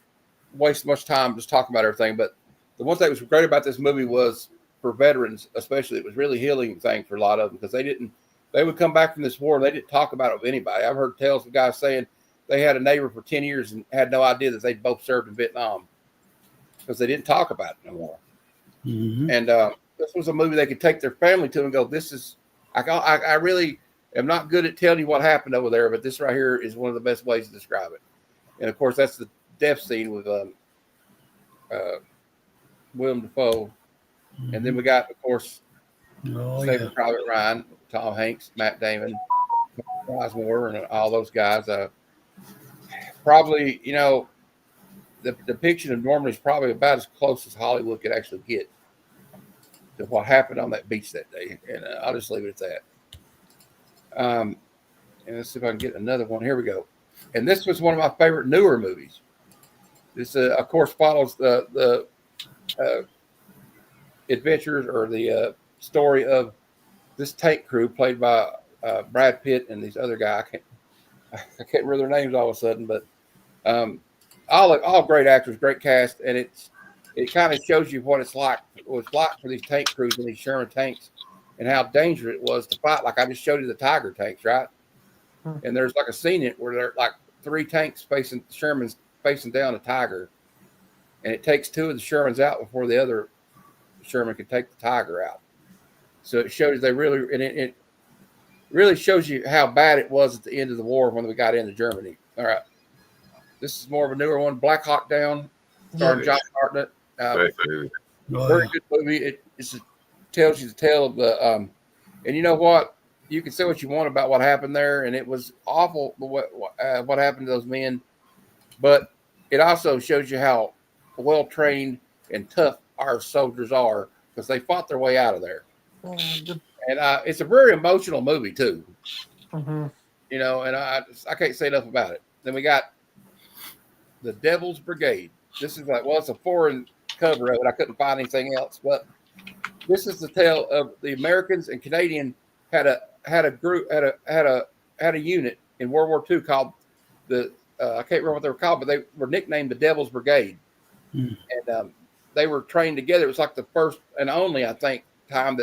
waste much time just talking about everything. But the one thing that was great about this movie was, for veterans especially, it was really healing thing for a lot of them, because they would come back from this war and they didn't talk about it with anybody. I've heard tales of guys saying they had a neighbor for 10 years and had no idea that they'd both served in Vietnam because they didn't talk about it no more. Mm-hmm. And this was a movie they could take their family to and go, this is, I really am not good at telling you what happened over there, but this right here is one of the best ways to describe it. And of course, that's the death scene with Willem Dafoe. And then we got, of course, Oh, Saving yeah. Private Ryan, Tom Hanks, Matt Damon, Sizemore, and all those guys. Probably, you know, the depiction of Normandy is probably about as close as Hollywood could actually get to what happened on that beach that day. And I'll just leave it at that. And let's see if I can get another one. Here we go. And this was one of my favorite newer movies. This, of course, follows the adventures or the story of this tank crew played by Brad Pitt and these other guys. I can't remember their names all of a sudden, but all great actors, great cast, and it kind of shows you what it's like for these tank crews and these Sherman tanks, and how dangerous it was to fight. Like I just showed you the Tiger tanks, right? And there's like a scene in it where there are like 3 tanks Shermans facing down a Tiger, and it takes 2 of the Shermans out before the other Sherman could take the Tiger out. So it shows it really shows you how bad it was at the end of the war when we got into Germany. All right. This is more of a newer one, Black Hawk Down, starring Josh Hartnett. Right. Oh, Very yeah. good movie. It tells you the tale of the and you know what? You can say what you want about what happened there, and it was awful what happened to those men. But it also shows you how well trained and tough our soldiers are because they fought their way out of there. Mhm. And it's a very emotional movie too, you know. And I can't say enough about it. Then we got The Devil's Brigade. This is like, well, it's a foreign cover of it. I couldn't find anything else, but this is the tale of the Americans and Canadian had a group had a unit in World War II called the I can't remember what they were called, but they were nicknamed the Devil's Brigade, and they were trained together. It was like the first and only, I think, time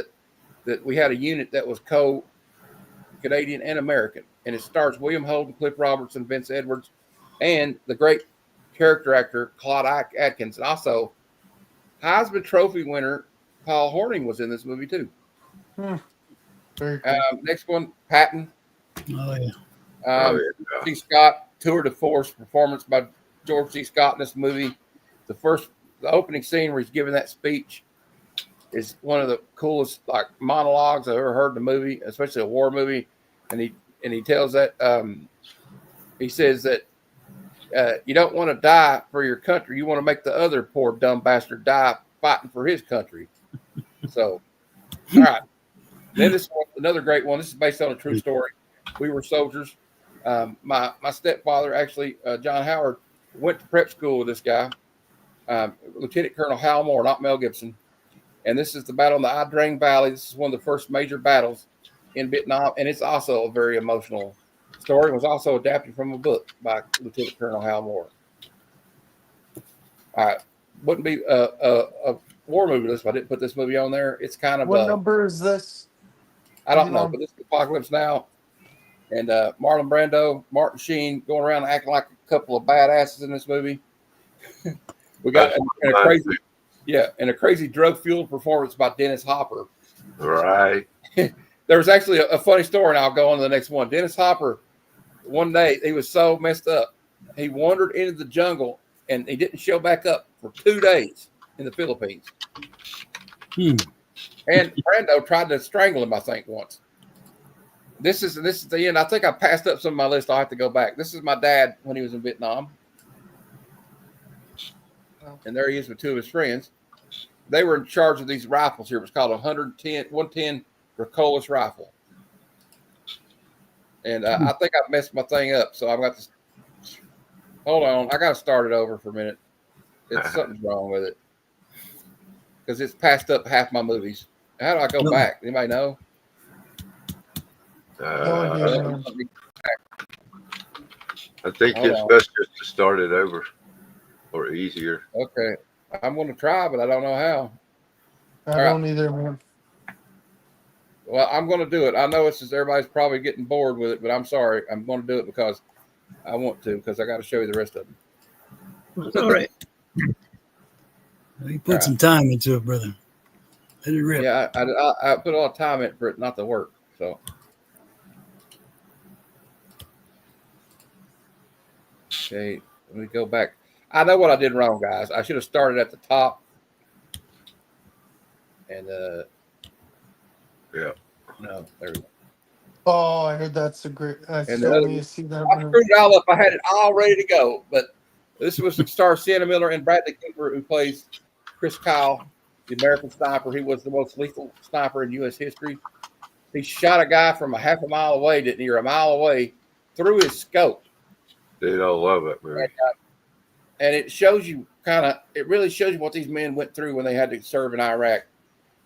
that we had a unit that was Canadian and American, and it stars William Holden, Cliff Robertson, Vince Edwards, and the great character actor Claude Atkins, and also Heisman Trophy winner Paul Hornung was in this movie too. Very cool. Next one, Patton. Oh yeah. G. Scott, tour de force performance by George C. Scott in this movie. The opening scene where he's giving that speech is one of the coolest like monologues I've ever heard in a movie, especially a war movie. And he tells that he says that you don't want to die for your country. You want to make the other poor dumb bastard die fighting for his country. So, all right. Then this one, another great one. This is based on a true story. We were soldiers. My stepfather, actually, John Howard, went to prep school with this guy, Lieutenant Colonel Hal Moore, not Mel Gibson. And this is the battle in the Ia Drang Valley. This is one of the first major battles in Vietnam, and it's also a very emotional story. It was also adapted from a book by Lieutenant Colonel Hal Moore. All right. Wouldn't be a war movie list if I didn't put this movie on there. It's kind of What number is this? I don't know, but this is Apocalypse Now. And Marlon Brando, Martin Sheen going around acting like a couple of badasses in this movie. We got a crazy drug-fueled performance by Dennis Hopper. Right. There was actually a funny story, and I'll go on to the next one. Dennis Hopper, one day, he was so messed up. He wandered into the jungle, and he didn't show back up for 2 days in the Philippines. And Brando tried to strangle him, I think, once. This is the end. I think I passed up some of my list. I'll have to go back. This is my dad when he was in Vietnam. And there he is with two of his friends. They were in charge of these rifles here. It was called 110 Rocolis rifle. And I think I messed my thing up. So I've got to hold on. I got to start it over for a minute. Something's wrong with it. Because it's passed up half my movies. How do I go back? Anybody know? I think it's best just to start it over or easier. Okay. I'm going to try, but I don't know how. I don't either, man. Well, I'm going to do it. I know everybody's probably getting bored with it, but I'm sorry. I'm going to do it because I want to, because I got to show you the rest of them. All right. You put some time into it, brother. Let it rip. Yeah, I put a lot of time in for it not to work. So. Okay, let me go back. I know what I did wrong, guys. I should have started at the top. And yeah. No, there we go. Oh, I heard that's a great. I still need to see that. I screwed it all up. I had it all ready to go, but this was the star Sienna Miller and Bradley Cooper, who plays Chris Kyle, the American sniper. He was the most lethal sniper in U.S. history. He shot a guy from a half a mile away, didn't he, or a mile away, through his scope. Dude, I love that movie. And it shows you it really shows you what these men went through when they had to serve in Iraq.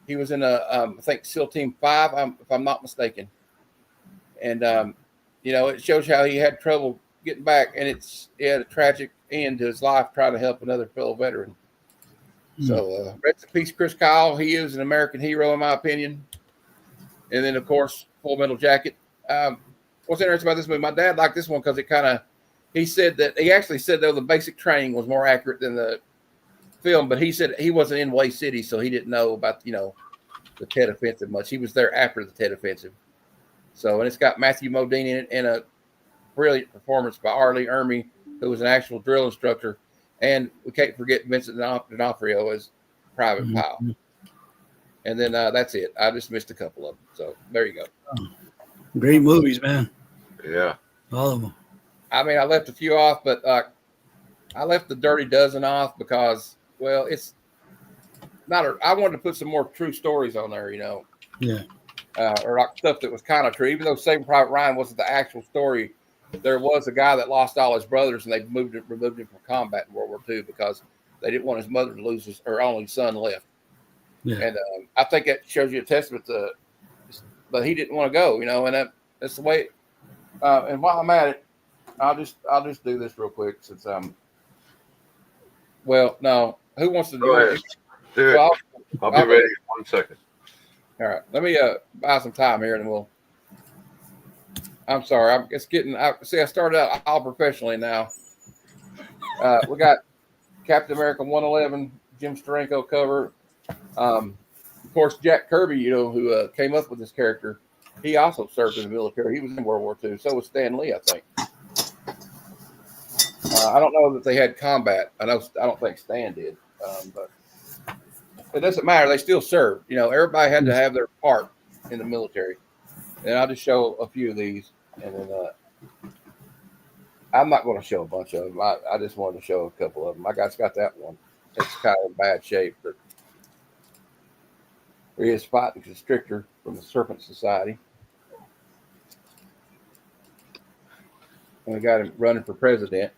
He was in I think SEAL Team 5, if I'm not mistaken. And, it shows how he had trouble getting back, and he had a tragic end to his life trying to help another fellow veteran. So, rest in peace, Chris Kyle. He is an American hero, in my opinion. And then, of course, Full Metal Jacket. What's interesting about this movie, my dad liked this one because he actually said that the basic training was more accurate than the film, but he said he wasn't in Way City, so he didn't know about, the Tet Offensive much. He was there after the Tet Offensive. So, and it's got Matthew Modine in it and a brilliant performance by Arlie Ermy, who was an actual drill instructor. And we can't forget Vincent D'Onofrio as Private Powell. And then that's it. I just missed a couple of them. So there you go. Great movies, man. Yeah. All of them. I mean, I left a few off, but I left The Dirty Dozen off because, well, it's I wanted to put some more true stories on there, Yeah. Or like stuff that was kind of true. Even though Saving Private Ryan wasn't the actual story, there was a guy that lost all his brothers, and they removed him from combat in World War II because they didn't want his mother to lose her only son left. Yeah. And I think that shows you a testament to, but he didn't want to go, and that's the way. And while I'm at it, I'll just do this real quick since well, no, who wants to do Go it? ahead. Do it. Well, I'll be ready in 1 second. all right, let me buy some time here, and we'll. I'm sorry, I'm just getting. I started out all professionally now. We got Captain America 111, Jim Steranko cover. Of course, Jack Kirby, who came up with this character, he also served in the military. He was in World War II. So was Stan Lee, I think. I don't know that they had combat. I don't think Stan did, but it doesn't matter. They still served. Everybody had to have their part in the military. And I'll just show a few of these, and then I'm not going to show a bunch of them. I just wanted to show a couple of them. My guy's got that one. It's kind of in bad shape, but he is fighting Constrictor from the Serpent Society. And we got him running for president.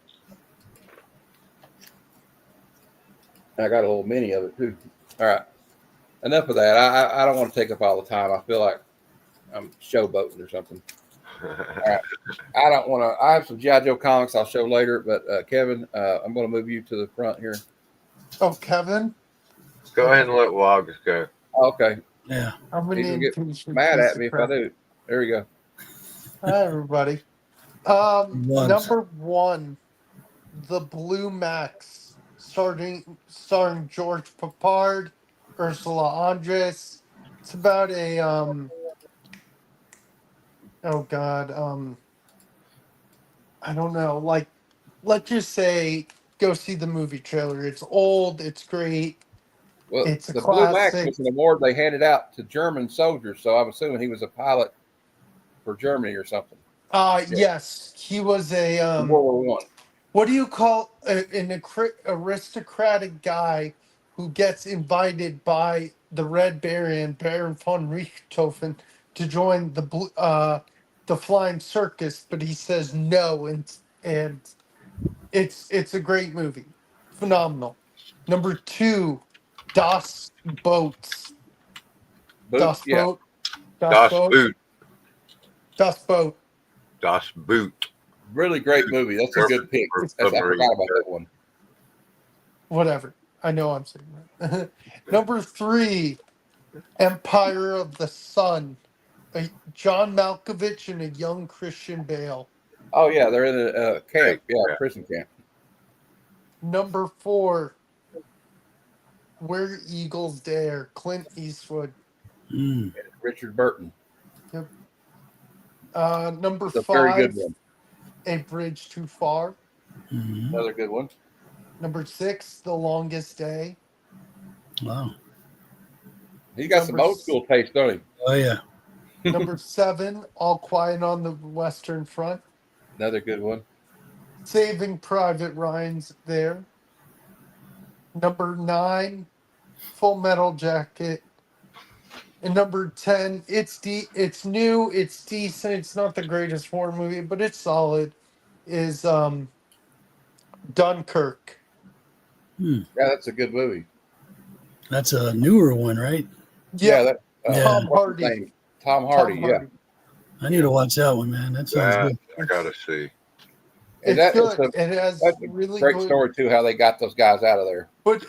I got a little mini of it too. All right. Enough of that. I don't want to take up all the time. I feel like I'm showboating or something. All right. I don't want to. I have some G.I. Joe comics I'll show later, but Kevin, I'm going to move you to the front here. Oh, Kevin. Go ahead and let Wags go. Okay. Yeah. I'm He's gonna gonna get mad at me if I do. There we go. Hi, everybody. Once. Number one, The Blue Max, starring George Papard, Ursula Andress. It's about a I don't know, like, let's just say go see the movie trailer. It's old, it's great. Well, It's a the Blue Max classic. was an award they handed out to German soldiers, so I'm assuming he was a pilot for Germany or something. Yes, he was a World War One. what do you call an aristocratic guy who gets invited by the Red Baron, Baron von Richthofen, to join the flying circus, but he says no, and it's a great movie, phenomenal. Number two, Das Boats, Das Yeah. Boat, Das Boot. Das Boat. Das Boot. Really great movie. That's a good pick. I forgot about that one. Whatever. I know I'm saying that. Number three, Empire of the Sun. John Malkovich and a young Christian Bale. Oh yeah, they're in a camp. Yeah, Yeah. prison camp. Number four, Where Eagles Dare. Clint Eastwood. Mm. Richard Burton. Number It's a very five, good one. A Bridge Too Far. Mhm. Another good one. Number six, The Longest Day. Wow. He got some Number old school taste, don't he? Oh yeah. Number seven, All Quiet on the Western Front. Another good one. Saving Private Ryan's there. Number 9, Full Metal Jacket. And number 10, it's new, it's decent, it's not the greatest horror movie, but it's solid. Is Dunkirk. Yeah, that's a good movie. That's a newer one, right? Yeah, that Yeah. Tom what's his Hardy. name? Tom Hardy. Tom Yeah, I need to watch that one, man. That sounds That good. I gotta see. And It's that is good. It has that's a really great good. story too. How they got those guys out of there. But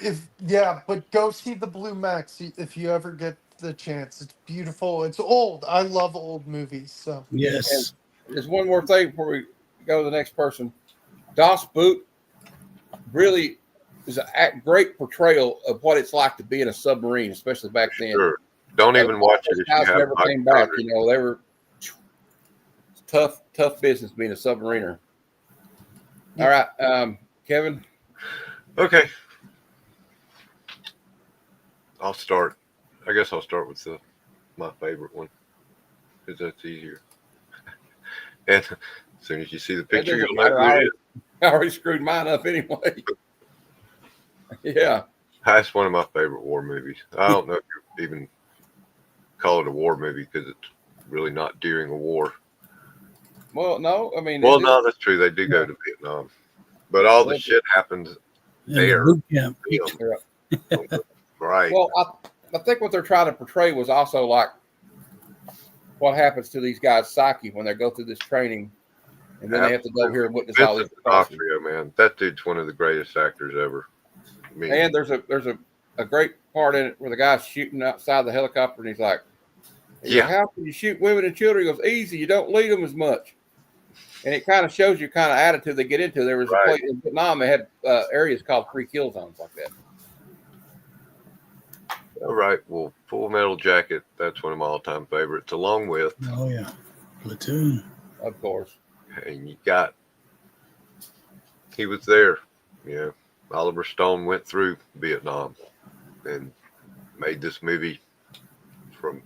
go see the Blue Max if you ever get the chance. It's beautiful. It's old. I love old movies. So Yes. There's one more thing before we go to the next person. Das Boot really is a great portrayal of what it's like to be in a submarine, especially back then. Sure. Don't even watch it if you Guys have never came back. They were tough business being a submariner. All right, Kevin. Okay. I'll start. I guess I'll start with my favorite one because that's easier. And as soon as you see the picture, doesn't you'll know matter. who it is. I already screwed mine up anyway. Yeah. That's one of my favorite war movies. I don't know if you even call it a war movie because it's really not during a war. Well, no, I mean, Well, no, that's true. They do go to Vietnam, but all the shit happens And the there. boot camp. Right. Well, I think what they're trying to portray was also like what happens to these guys' psyche when they go through this training, and then they have to go here and witness all this Vincent atrocity. D'Onofrio, man, that dude's one of the greatest actors ever. I mean, And there's a great part in it where the guy's shooting outside the helicopter, and he's like, Yeah. how can you shoot women and children?" He goes, "Easy, you don't lead them as much." And it kind of shows you kind of attitude they get into. There was a place in Vietnam, they had areas called free kill zones like that. all right. Well, Full Metal Jacket, that's one of my all-time favorites, along with, Oh yeah, Platoon. Of course. and you got, he was there. You know, Oliver Stone went through Vietnam and made this movie from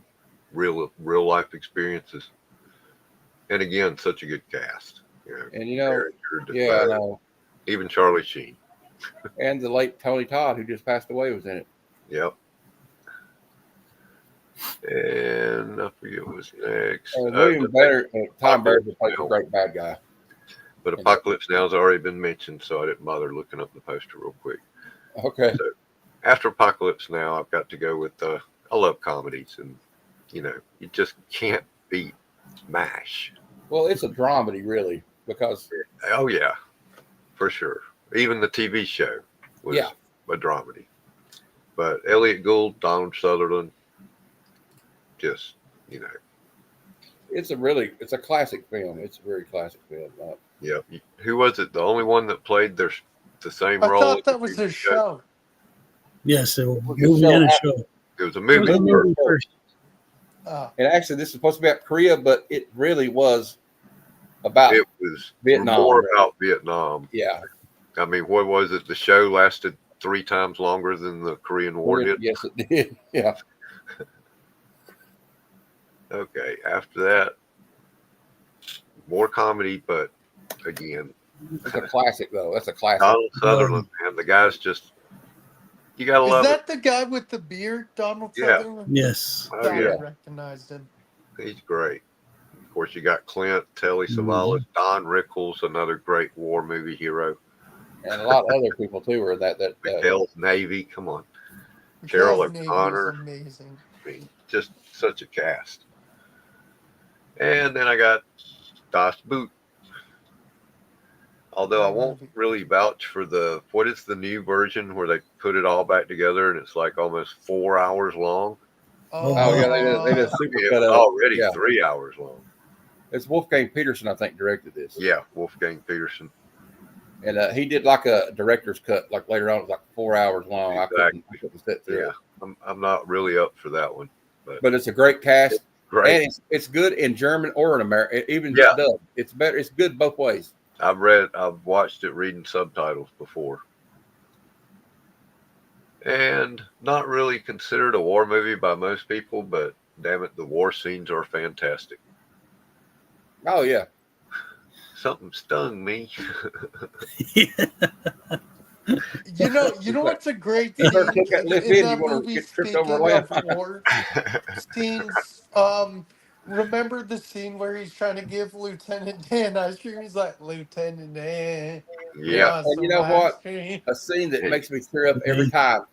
real life experiences. And again, such a good cast. You know, And, you know, Behringer, yeah, I Defoe, know. even Charlie Sheen. And the late Tony Todd, who just passed away, was in it. Yep. And I forget what's next. William Bader, Tom Baker plays a great bad guy. But Apocalypse Now has already been mentioned, so I didn't bother looking up the poster real quick. Okay. So after Apocalypse Now, I've got to go with I love comedies, and you know, you just can't beat MASH. Well, it's a dramedy, really, because Oh yeah, for sure. Even the TV show was Yeah. a dramedy. But Elliot Gould, Donald Sutherland, just, you know, it's a classic film. It's a very classic film. yeah. Who was it? The only one that played the same I role? thought in the that was TV his show. Yes, a was movie so and a happy. show. It was a It movie. was a movie first. And actually, this is supposed to be about Korea, but it really was about It was Vietnam, more right? about Vietnam. Yeah. I mean, what was it? The show lasted 3 times longer than the Korean War did. Yes, it did. Yeah. Okay, after that, more comedy, but again, It's a classic, though. That's a classic. Donald Sutherland, man, the guy's just, you gotta Is love that the guy with the beard, Donald Yeah. Sutherland? Yes. it. Oh, Thought yeah, I recognized him. he's great. Of course, you got Clint, Telly Savalas, Don Rickles, another great war movie hero. And a lot of other people, too, were in that. Mikhail's Navy, come on. Carol His name is O'Connor. amazing. I mean, just such a cast. And then I got Das Boot. Although I won't really vouch for what is the new version where they put it all back together and it's like almost 4 hours long. Oh, yeah, they did a super It cut was up. already Yeah. 3 hours long. It's Wolfgang Peterson, I think, directed this. Yeah, Wolfgang Peterson. And he did like a director's cut, like later on, it was like 4 hours long. Exactly. I couldn't sit through Yeah, it. I'm not really up for that one. But it's a great cast. Great. And it's good in German or in America, even Yeah. dubbed. It's better. It's good both ways. I've watched it reading subtitles before. And not really considered a war movie by most people, but damn it, the war scenes are fantastic. Oh yeah, Something stung me. You know what's a great You scene better take that lift in in, that you wanna movie? get tripped Speaking over a lamp. of war scenes, remember the scene where he's trying to give Lieutenant Dan ice cream? He's like, "Lieutenant Dan, Yeah. And you know some what? ice cream." a scene that makes me tear up every time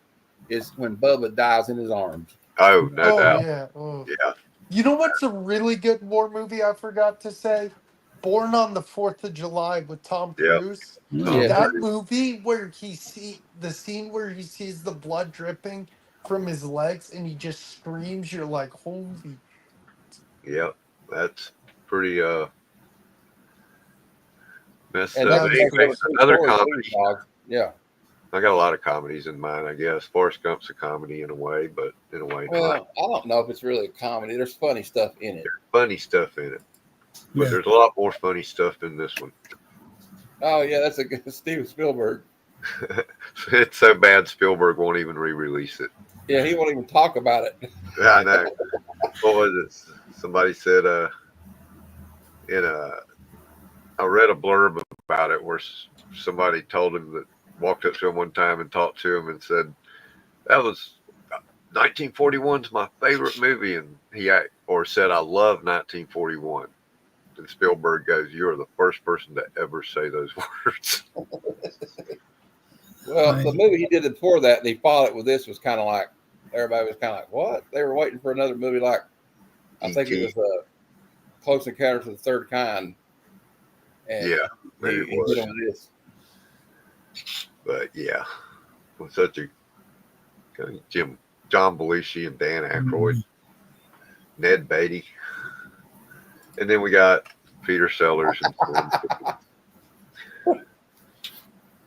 is when Bubba dies in his arms. Oh, no Oh doubt. yeah. Oh. Yeah. You know what's a really good war movie? I forgot to say, Born on the 4th of July with Tom Yep. Cruise. Yeah. That movie where the scene where he sees the blood dripping from his legs and he just screams, you're like, holy. Yep. That's pretty messed And up. that Yeah, was Anyway, another story, too, comedy. dog. Yeah. I got a lot of comedies in mind, I guess. Forrest Gump's a comedy in a way, but in a way not. Well, I don't know if it's really a comedy. There's funny stuff in it. There's funny stuff in it. But Yeah. there's a lot more funny stuff in this one. Oh yeah, that's a good Steven Spielberg. It's so bad Spielberg won't even re-release it. Yeah, he won't even talk about it. I know. What was it? Somebody said I read a blurb about it where somebody told him that walked up to him one time and talked to him and said, That was 1941's my favorite movie, and said I love 1941. And Spielberg goes, "You're the first person to ever say those words." Well, Right. the movie he did before that, and he followed it with this, was kind of like everybody was kind of like, "What?" They were waiting for another movie like I think it E.T.. was Close Encounters of the Third Kind. And Yeah, maybe it he was. hit on this. But yeah, it was such a John Belushi and Dan Aykroyd, Ned Beatty, and then we got Peter Sellers and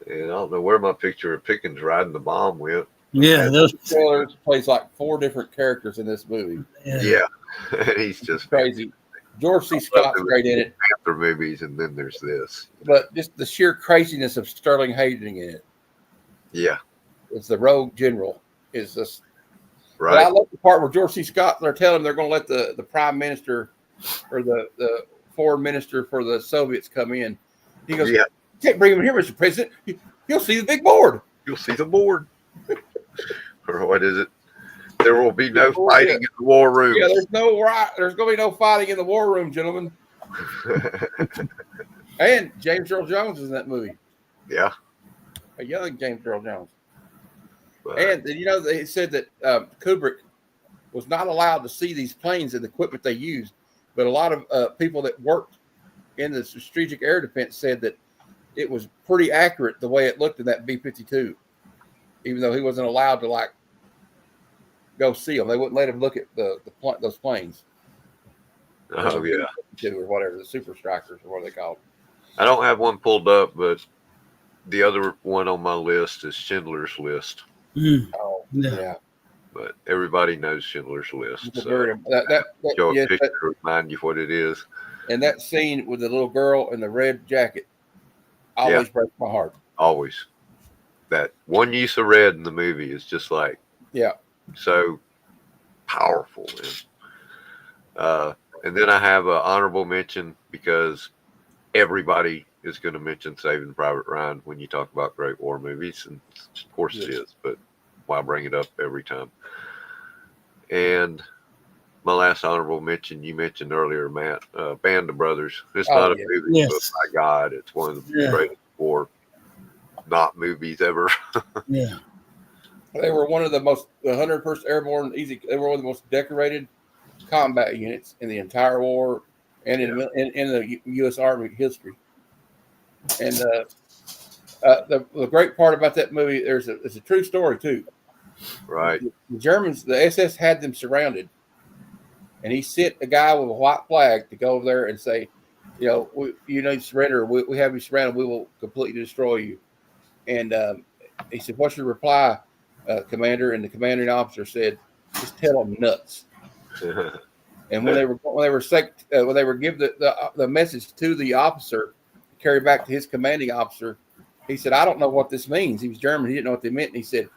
and I don't know where my picture of Pickens riding the bomb went. Yeah, those, Sellers plays like 4 different characters in this movie. yeah. Yeah, he's just Crazy. George C. Scott's great in it, Panther movies, and then there's this. but just the sheer craziness of Sterling Hayden in it. Yeah, It's the rogue general. Is this? But I right. love the part where George C. Scott, they're telling him they're going to let the prime minister or the foreign minister for the Soviets come in. He goes, Yeah, "You can't bring him here, Mr. President. You'll see the big board." you'll see the board. Or what is it? There will be no Oh, fighting yeah. in the war room. Yeah, there's going to be no fighting in the war room, gentlemen. And James Earl Jones is in that movie. Yeah, A young James Earl Jones. but, And they said that Kubrick was not allowed to see these planes and the equipment they used, but a lot of people that worked in the strategic air defense said that it was pretty accurate the way it looked in that B-52, even though he wasn't allowed to go see them. They wouldn't let him look at those planes. oh yeah. Or whatever, the Super Strikers or what they call them. I don't have one pulled up, but the other one on my list is Schindler's List. Mm, Oh, Yeah. yeah. But everybody knows Schindler's List. It's a So very- show a yes, picture to remind you what it is. and that scene with the little girl in the red jacket always breaks my heart. Always. That one use of red in the movie is just like Yeah. so powerful. And then I have an honorable mention because everybody is going to mention Saving Private Ryan when you talk about great war movies, and of course it Yes. is, but why bring it up every time? And my last honorable mention, you mentioned earlier, Matt, Band of Brothers. It's Oh, not a yeah. movie, Yes. but my God, it's one of the Yeah. greatest war not movies ever. Yeah. They were one of the 101st Airborne They were one of the most decorated combat units in the entire war and in the U.S. Army history. And the great part about that movie, it's a true story too. Right. The Germans, the SS had them surrounded, and he sent a guy with a white flag to go over there and say, you need to surrender. We have you surrounded. We will completely destroy you. And he said, "What's your reply, Commander?" And the commanding officer said, "Just tell them nuts." And when they were give the message to the officer, carried back to his commanding officer, he said, "I don't know what this means." He was German; he didn't know what they meant. And he said,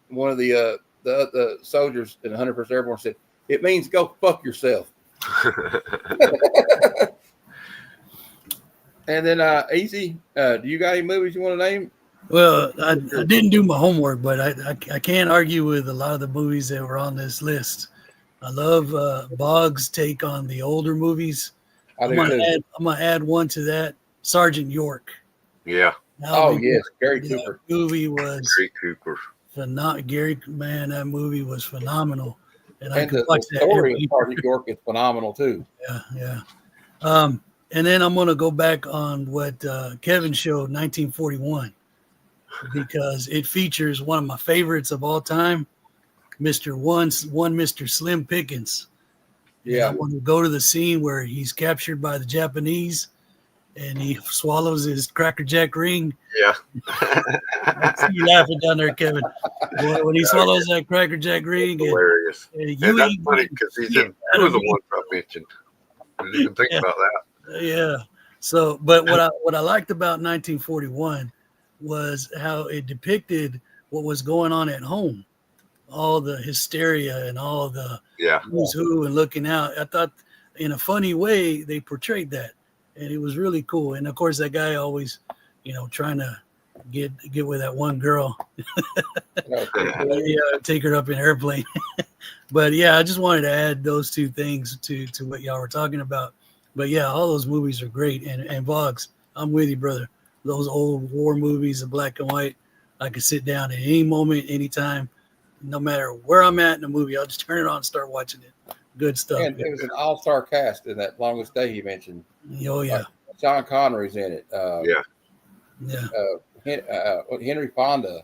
one of the soldiers in the 101st Airborne said, "It means go fuck yourself." And then Easy, do you got any movies you want to name? Well, I didn't do my homework, but I can't argue with a lot of the movies that were on this list. I love Boggs' take on the older movies. I I'm do gonna too. add one to that. Sergeant York. Yeah. Oh Alvin yes, Gary That Cooper. movie was Gary Cooper. Gary, man, that movie was phenomenal. And I And could the watch that story every of Sergeant York is phenomenal too. yeah. And then I'm going to go back on what Kevin showed, 1941, because it features one of my favorites of all time, Mr. Slim Pickens. And Yeah. I want to go to the scene where he's captured by the Japanese and he swallows his Cracker Jack ring. Yeah. I see you laughing down there, Kevin. When he swallows that Cracker Jack ring, Hilarious. and And you that's ain't funny getting because he's shit in out two of of the me. ones I mentioned. I didn't even think Yeah. about that. Yeah. So, but what I liked about 1941 was how it depicted what was going on at home, all the hysteria and all the Yeah. who's who and looking out. I thought in a funny way they portrayed that, and it was really cool. And of course, that guy always, trying to get with that one girl. Okay. Yeah, take her up in an airplane. But yeah, I just wanted to add those two things to what y'all were talking about. But yeah, all those movies are great. And Vlogs, I'm with you, brother. Those old war movies, the black and white, I could sit down at any moment, anytime, no matter where I'm at in the movie. I'll just turn it on and start watching it. Good stuff. And it was an all-star cast in that Longest Day he mentioned. Oh yeah, Sean Connery's in it. Yeah. yeah, Henry Fonda,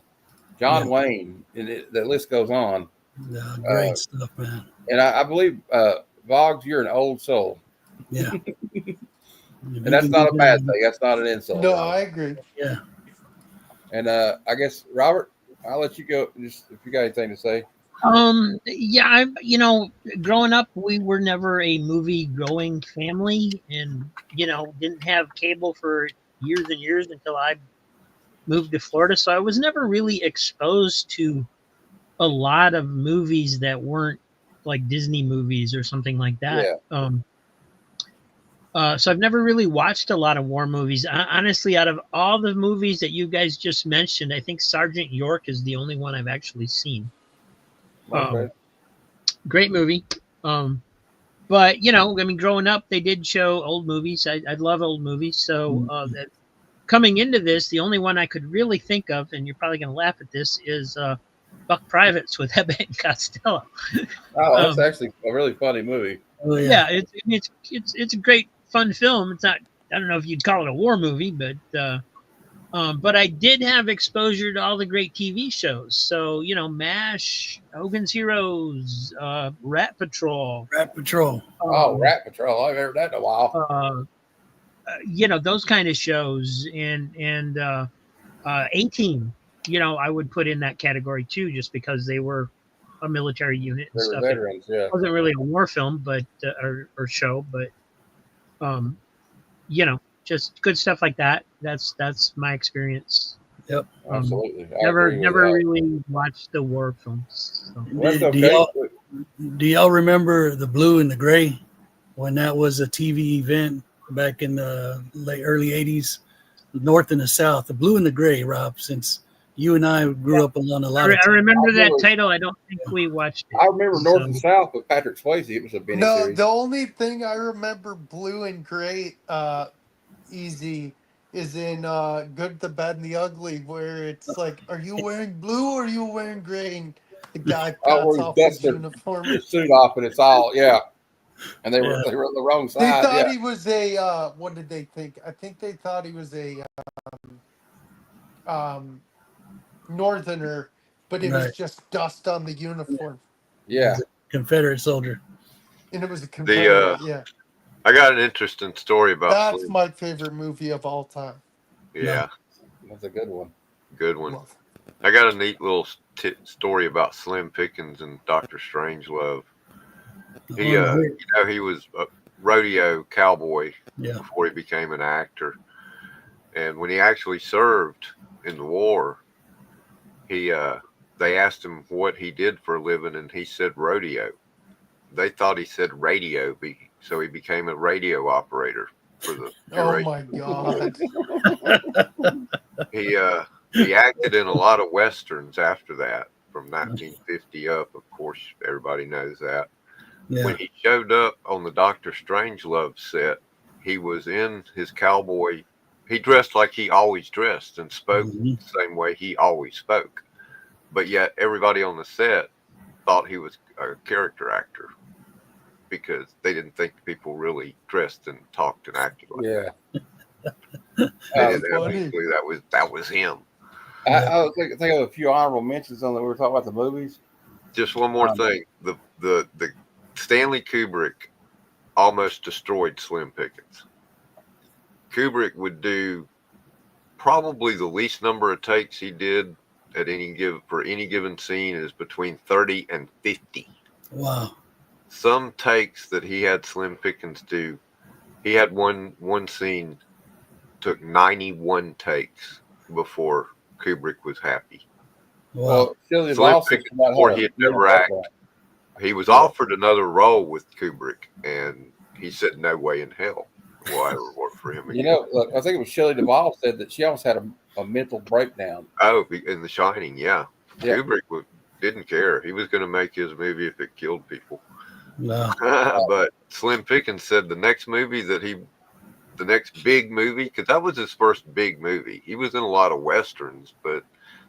John Yeah. Wayne, and the list goes on. yeah, great stuff, man. And I believe, Boggs, you're an old soul. Yeah, And that's not a bad thing. That's not an insult. No, Robert. I agree. Yeah. And I guess, Robert, I'll let you go just if you got anything to say. Yeah, growing up, we were never a movie going family, and didn't have cable for years and years until I moved to Florida. So I was never really exposed to a lot of movies that weren't like Disney movies or something like that. So I've never really watched a lot of war movies. Honestly, out of all the movies that you guys just mentioned, I think Sergeant York is the only one I've actually seen. Okay. Great movie. But growing up, they did show old movies. I love old movies. So that coming into this, the only one I could really think of, and you're probably going to laugh at this, is Buck Privates with Abbott and Costello. Oh, that's actually a really funny movie. Oh Yeah, it's a great fun film. It's not, I don't know if you'd call it a war movie, but I did have exposure to all the great TV shows. So, MASH, Hogan's Heroes, Rat Patrol. Rat Patrol. Rat Patrol. I've heard that in a while. Those kind of shows, and A-Team, I would put in that category too, just because they were a military unit and They were stuff. veterans, yeah. It wasn't really a war film, but or show, but just good stuff like that. That's my experience. Yep. Absolutely. I Never agree with that. really watched the war films. So. Well, that's Do okay. do y'all remember the Blue and the Gray when that was a TV event back in the early 80s, North and the South? The Blue and the Gray, Rob, since you and I grew up along a lot of I remember that remember- title. I don't think we watched it. I remember North So- and South with Patrick Swayze. It was a mini No, series. the only thing I remember Blue and Gray easy is in Good, the Bad, and the Ugly, where it's like, are you wearing blue or are you wearing gray? And the guy Oh, pats where he off his dusts their- uniform. The suit off, and it's all, And they were on the wrong They side. thought he was a what did they think? I think they thought he was a northerner, but it Right. was just dust on the uniform. Yeah. Confederate soldier. And it was a Confederate, yeah. I got an interesting story about That's Slim. my favorite movie of all time. Yeah, That's a good one. good one. Love. I got a neat little story about Slim Pickens and Dr. Strangelove. He, he was a rodeo cowboy Yeah. before he became an actor. And when he actually served in the war, they asked him what he did for a living, and he said rodeo. They thought he said radio, so he became a radio operator for the Oh duration. my god. He acted in a lot of westerns after that, from 1950 up. Of course, everybody knows that. Yeah. When he showed up on the Dr. Strangelove set, he was in his cowboy. He dressed like he always dressed and spoke Mhm. the same way he always spoke. But yet everybody on the set thought he was a character actor because they didn't think people really dressed and talked and acted like Yeah. that. And funny. eventually that was him. I was thinking of a few honorable mentions on that. We were talking about the movies. Just one more thing. The Stanley Kubrick almost destroyed Slim Pickens. Kubrick would do probably the least number of takes he did at any given scene is between 30 and 50. Wow. Some takes that he had Slim Pickens do, he had one scene took 91 takes before Kubrick was happy. Wow. Well, Shirley Slim Lawson Pickens came out before hard. he had never acted. He was offered another role with Kubrick, and he said no way in hell. will I ever work for him You again. know, look, I think it was Shelley Duvall said that she almost had a mental breakdown. Oh, in The Shining, yeah. Yeah. Kubrick didn't care. He was going to make his movie if it killed people. Wow. But Slim Pickens said the next big movie, because that was his first big movie. He was in a lot of westerns, but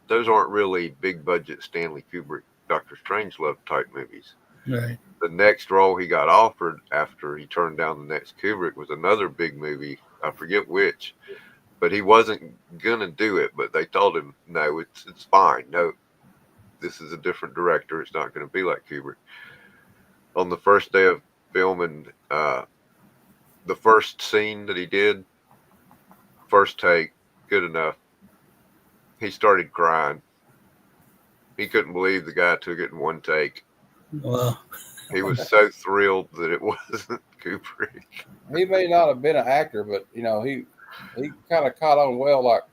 those aren't really big budget Stanley Kubrick, Dr. Strangelove type movies. Right. The next role he got offered after he turned down the next Kubrick was another big movie. I forget which, but he wasn't gonna do it. But they told him, no, it's fine. No, this is a different director. It's not going to be like Kubrick. On the first day of filming, the first scene that he did, first take, good enough. He started crying. He couldn't believe the guy took it in one take. Wow. He was so thrilled that it wasn't Kubrick. He may not have been an actor, but you know, he kind of caught on well. Like,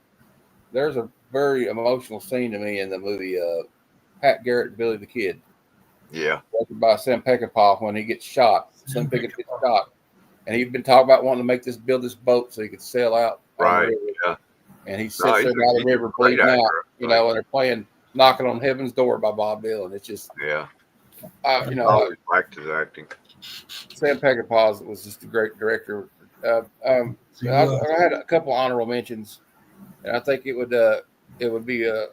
there's a very emotional scene to me in the movie Pat Garrett and Billy the Kid, Yeah. directed by Sam Peckinpah, when he gets shot. Sam Pickens gets shot, and he'd been talking about wanting to build this boat so he could sail out on the Right. river. Yeah. And he sits No, there he's by the a river great bleeding out, actor. you know, and they're playing "Knocking on Heaven's Door" by Bob Dylan. It's just, Yeah. you I know, always liked his acting. Sam Peckinpah was just a great director. I had a couple honorable mentions, and I think it would be a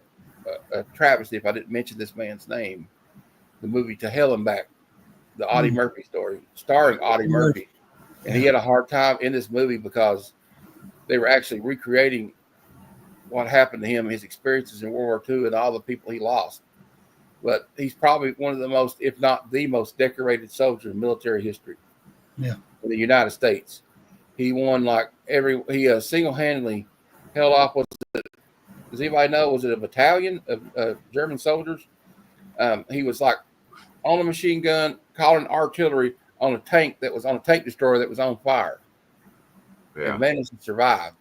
travesty if I didn't mention this man's name. The movie "To Hell and Back," the Audie Murphy story, starring Audie Murphy, and he had a hard time in this movie because they were actually recreating what happened to him, his experiences in World War II, and all the people he lost. But he's probably one of the most, if not the most, decorated soldier in military history. Yeah. In the United States, he won he single-handedly held off. Does anybody know? Was it a battalion of German soldiers? He was like on a machine gun, calling artillery on a tank destroyer that was on fire, Yeah. and managed to survive.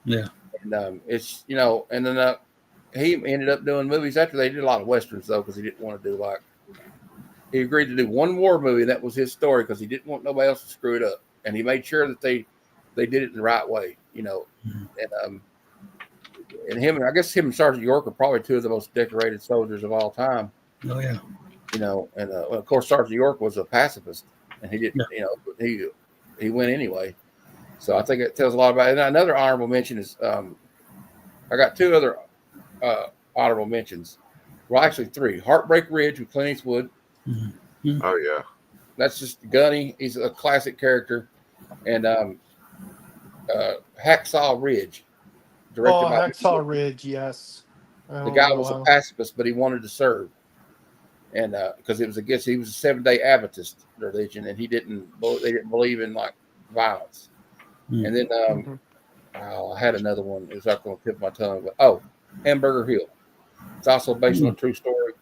Yeah. And it's, you know, and then he ended up doing movies after. They did a lot of westerns though, because he didn't want to do he agreed to do one war movie, and that was his story, because he didn't want nobody else to screw it up, and he made sure that they did it in the right way, you know. And him and Sergeant York are probably two of the most decorated soldiers of all time. Oh yeah. You know, and of course Sergeant York was a pacifist, and he didn't, you know, he went anyway. So I think it tells a lot about it. And another honorable mention is I got two other honorable mentions. Well, actually three. Heartbreak Ridge with Clint Eastwood. Oh, yeah. That's just Gunny. He's a classic character. And Hacksaw Ridge. Directed by Hacksaw Ridge, yes. The guy was a pacifist, but he wanted to serve. And because he was a 7-day Adventist religion, and they didn't believe in like violence. And then I had another one. It's not going to tip my tongue, but Hamburger Hill. It's also based on a true story.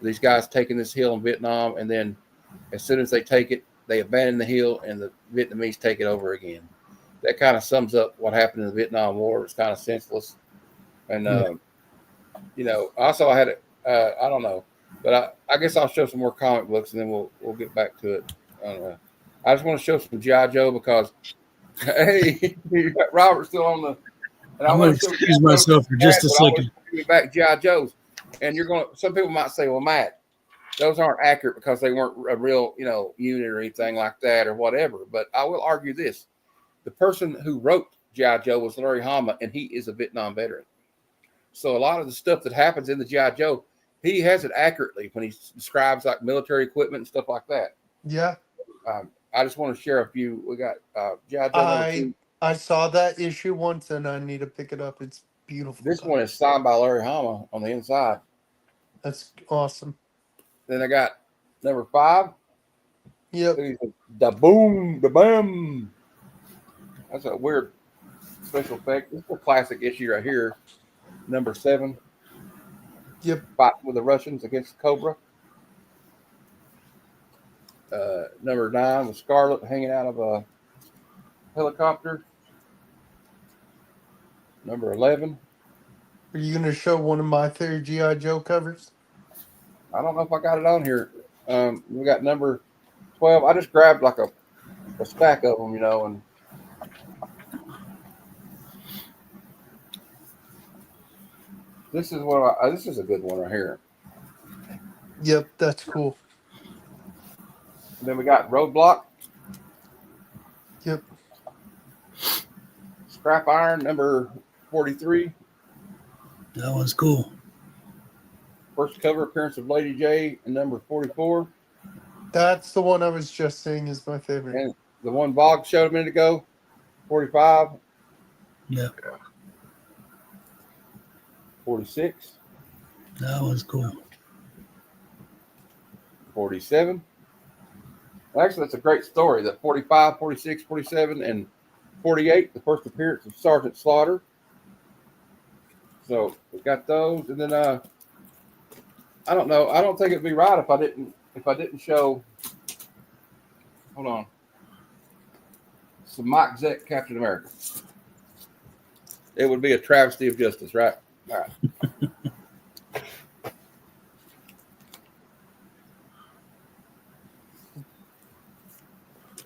These guys taking this hill in Vietnam, and then as soon as they take it, they abandon the hill, and the Vietnamese take it over again. That kind of sums up what happened in the Vietnam War. It's kind of senseless. And you know, also I had I don't know, but I guess I'll show some more comic books, and then we'll get back to it. I just want to show some G.I. Joe because hey, you got Robert still on the. And I'm going to excuse myself for just a second. Back G.I. Joes, and some people might say, well, Matt, those aren't accurate because they weren't a real, you know, unit or anything like that or whatever. But I will argue this: the person who wrote G.I. Joe was Larry Hama, and he is a Vietnam veteran. So a lot of the stuff that happens in the G.I. Joe, he has it accurately when he describes like military equipment and stuff like that. Yeah. I just want to share a few. We got G.I. Joe. I saw that issue once, and I need to pick it up. It's beautiful. This one is signed by Larry Hama on the inside. That's awesome. Then I got number 5. Yep. The boom, the bam. That's a weird special effect. This is a classic issue right here. Number 7. Yep. Fight with the Russians against Cobra. Number 9 was Scarlet hanging out of a helicopter. Number 11. Are you going to show one of my favorite G.I. Joe covers? I don't know if I got it on here. We got number 12. I just grabbed like a stack of them, you know, and This is one. This is a good one right here. Yep, that's cool. And then we got Roadblock, Yep. Scrap Iron number 43. That one's cool. First cover appearance of Lady J in number 44. That's the one I was just saying is my favorite. And the one Bog showed a minute ago, 45. Yeah, 46. that one's cool. 47. Actually, that's a great story. That 45, 46, 47, and 48, the first appearance of Sergeant Slaughter. So we got those, and then I don't know. I don't think it'd be right if I didn't show. Hold on. Some Mike Zeck Captain America. It would be a travesty of justice, right? All right.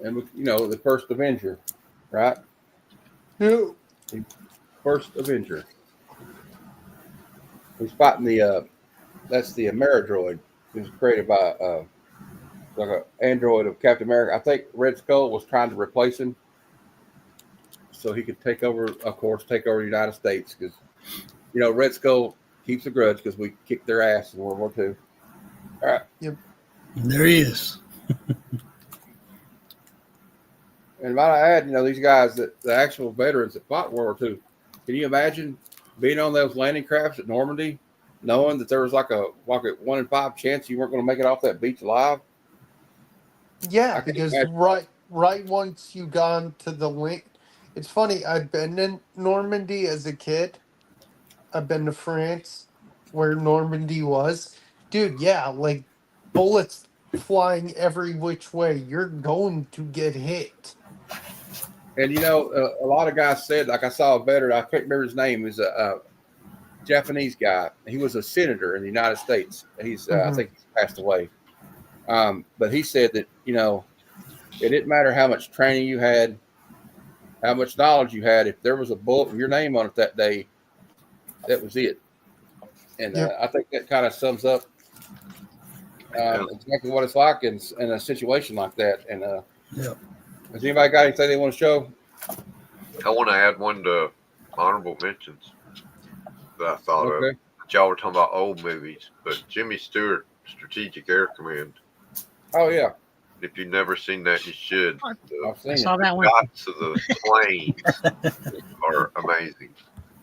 And the first Avenger, right? Who? First Avenger. He's fighting that's the Ameridroid. He was created by like an android of Captain America. I think Red Skull was trying to replace him so he could take over the United States, because Red Skull keeps a grudge because we kicked their ass in World War II. All right. Yep. And there he is. And might I add, these guys, the actual veterans that fought World War II, can you imagine being on those landing crafts at Normandy, knowing that there was like a 1 in 5 chance you weren't going to make it off that beach alive? Yeah, I can because imagine. right once you gone to the link, it's funny. I've been in Normandy as a kid. I've been to France, where Normandy was, dude. Yeah, like bullets flying every which way. You're going to get hit. And a lot of guys said, like I saw a veteran, I can't remember his name. He's a Japanese guy. He was a senator in the United States. He's I think he's passed away. But he said that it didn't matter how much training you had, how much knowledge you had. If there was a bullet with your name on it that day, that was it. And I think that kind of sums up exactly what it's like in a situation like that. And has anybody got anything they want to show? I want to add one to honorable mentions that I thought of. Y'all were talking about old movies, but Jimmy Stewart, Strategic Air Command. Oh yeah. If you've never seen that, you should. I've seen I saw it. that one. Shots of the planes are amazing.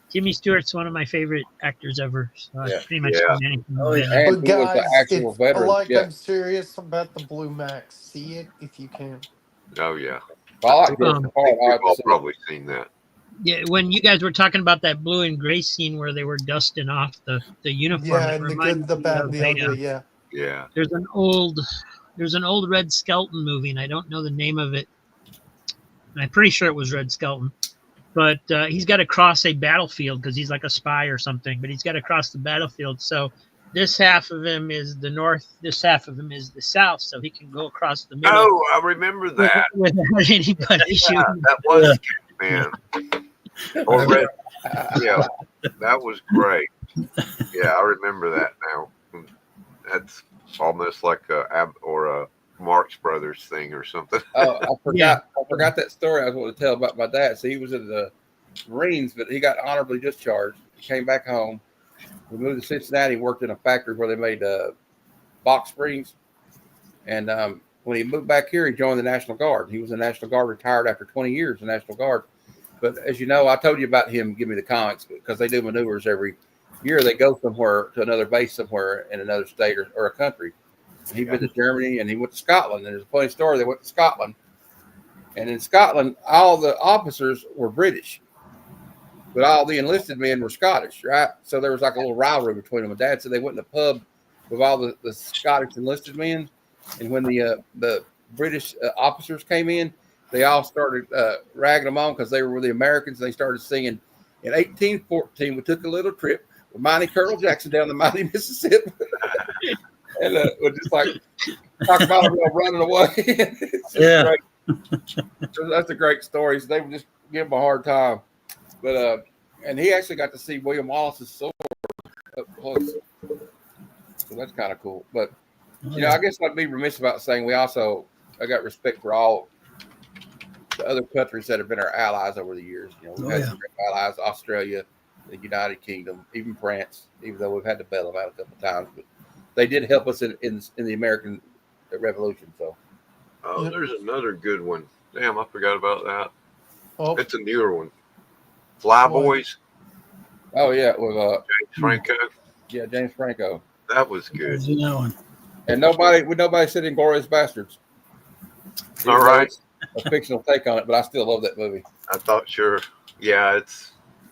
Jimmy Stewart's one of my favorite actors ever. So I pretty much Yeah. seen anything. Oh, with yeah. him. And But he was guys, the actual veteran. I'm serious about the Blue Max. See it if you can. Oh, yeah. I like this Um, part. We've all probably seen that. Yeah, when you guys were talking about that blue and gray scene where they were dusting off the uniform, Yeah, it and the reminded good, the me bad, of the a, ugly. Yeah. Yeah. There's an old Red Skelton movie, and I don't know the name of it. And I'm pretty sure it was Red Skelton, but he's got to cross a battlefield because he's like a spy or something. But he's got to cross the battlefield. So this half of him is the north, this half of him is the south, so he can go across the middle. Oh, I remember that. Without anybody shooting. That was man. Or Red, yeah, that was great. Yeah, I remember that now. That's almost like a Marx Brothers thing or something. Oh, I forgot that story I was going to tell about my dad. So he was in the Marines, but he got honorably discharged. He came back home. We moved to Cincinnati, worked in a factory where they made box springs. And when he moved back here, he joined the National Guard. He was in the National Guard, retired after 20 years in the National Guard. But as you know, I told you about him, give me the comics, because they do maneuvers every year. They go somewhere to another base somewhere in another state or a country. And he'd been to Germany and he went to Scotland. And there's a funny story. They went to Scotland. And in Scotland, all the officers were British, but all the enlisted men were Scottish, right? So there was like a little rivalry between them. And Dad said they went in the pub with all the Scottish enlisted men. And when the British officers came in, they all started ragging them on because they were with the Americans. And they started singing, in 1814, we took a little trip with mighty Colonel Jackson down the mighty Mississippi. And we're just like, talk about them running away. Yeah. That's a great story. So they would just give him a hard time. But and he actually got to see William Wallace's sword up close. So that's kind of cool. But Oh, I guess I'd be remiss about saying I got respect for all the other countries that have been our allies over the years. We've had some great allies: Australia, the United Kingdom, even France. Even though we've had to bail them out a couple of times, but they did help us in the American Revolution. So. Oh, there's another good one. Damn, I forgot about that. Oh, It's a newer one. Flyboys. Oh yeah, with James Franco. Yeah, James Franco. That was good. You know one. And nobody said Inglourious Bastards. All right. It's a fictional take on it, but I still love that movie. I thought, sure. Yeah,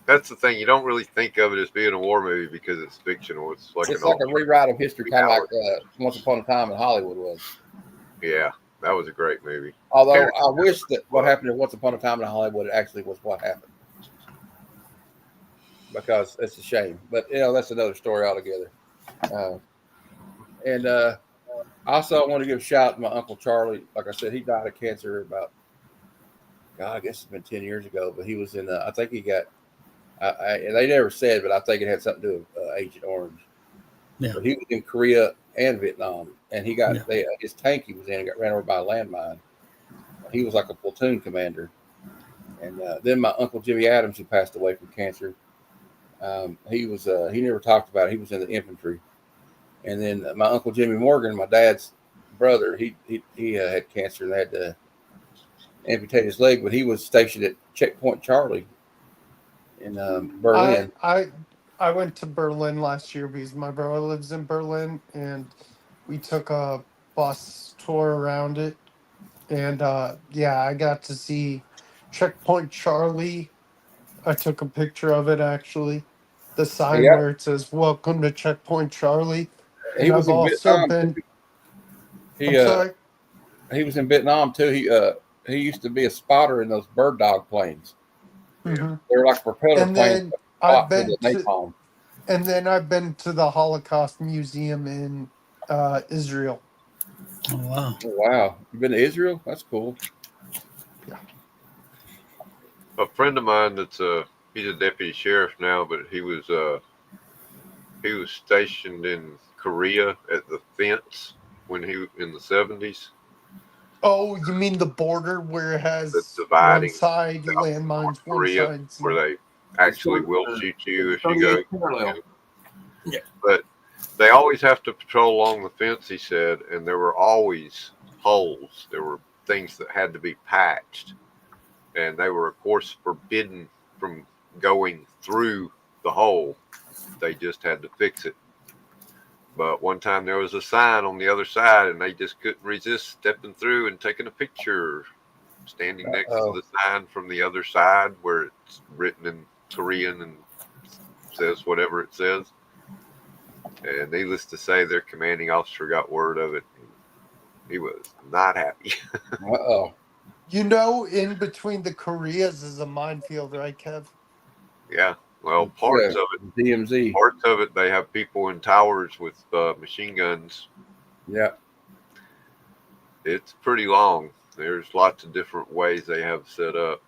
that's the thing. You don't really think of it as being a war movie because it's fictional. It's like a rewrite of history, kind of like Once Upon a Time in Hollywood was. Yeah, that was a great movie. Although I wish that what happened in Once Upon a Time in Hollywood actually was what happened, because it's a shame. But that's another story altogether. And also, I want to give a shout out to my Uncle Charlie. Like I said, he died of cancer about, I guess it's been 10 years ago. But he was in, I think he got, and they never said, but I think it had something to do with Agent Orange. Yeah. But he was in Korea and Vietnam, and he got his tank he was in got ran over by a landmine. He was like a platoon commander. And then my Uncle Jimmy Adams, who passed away from cancer, he never talked about it. He was in the infantry. And then my Uncle Jimmy Morgan, my dad's brother, he had cancer and they had to amputate his leg, but he was stationed at Checkpoint Charlie in Berlin. I went to Berlin last year because my brother lives in Berlin, and we took a bus tour around it. And I got to see Checkpoint Charlie. I took a picture of it, actually. The sign where it says "Welcome to Checkpoint Charlie." And he was I've in also Vietnam. He was in Vietnam too. He used to be a spotter in those bird dog planes. Mm-hmm. They were like propeller planes. I've been to the Holocaust Museum in Israel. Oh wow! Oh, wow! You've been to Israel? That's cool. Yeah. A friend of mine he's a deputy sheriff now, but he was stationed in Korea at the fence when he in the 70s. Oh, you mean the border where it has dividing one side landmines, one side where they actually will shoot you if you go. Yeah. But they always have to patrol along the fence, he said, and there were always holes. There were things that had to be patched, and they were, of course, forbidden from going through the hole. They just had to fix it. But one time there was a sign on the other side, and they just couldn't resist stepping through and taking a picture, standing next to the sign from the other side where it's written in Korean and says whatever it says. And needless to say, their commanding officer got word of it. He was not happy. In between the Koreas is a minefield, right, Kev? Yeah. Well, parts of it, DMZ. Parts of it, they have people in towers with machine guns. Yeah. It's pretty long. There's lots of different ways they have set up.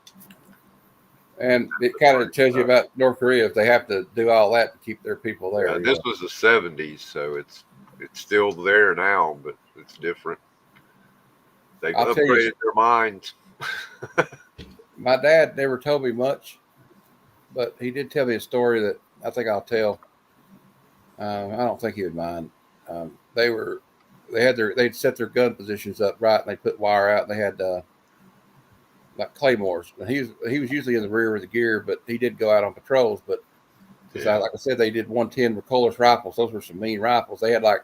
And it kind of tells you about North Korea if they have to do all that to keep their people there. Yeah, this was the 70s, so it's still there now, but it's different. They've upgraded their minds. My dad never told me much, but he did tell me a story that I think I'll tell. I don't think he would mind. They'd set their gun positions up right, and they put wire out, and they had like claymores. And he was usually in the rear with the gear, but he did go out on patrols. But like I said, they did 110 Recoilless rifles. Those were some mean rifles. They had like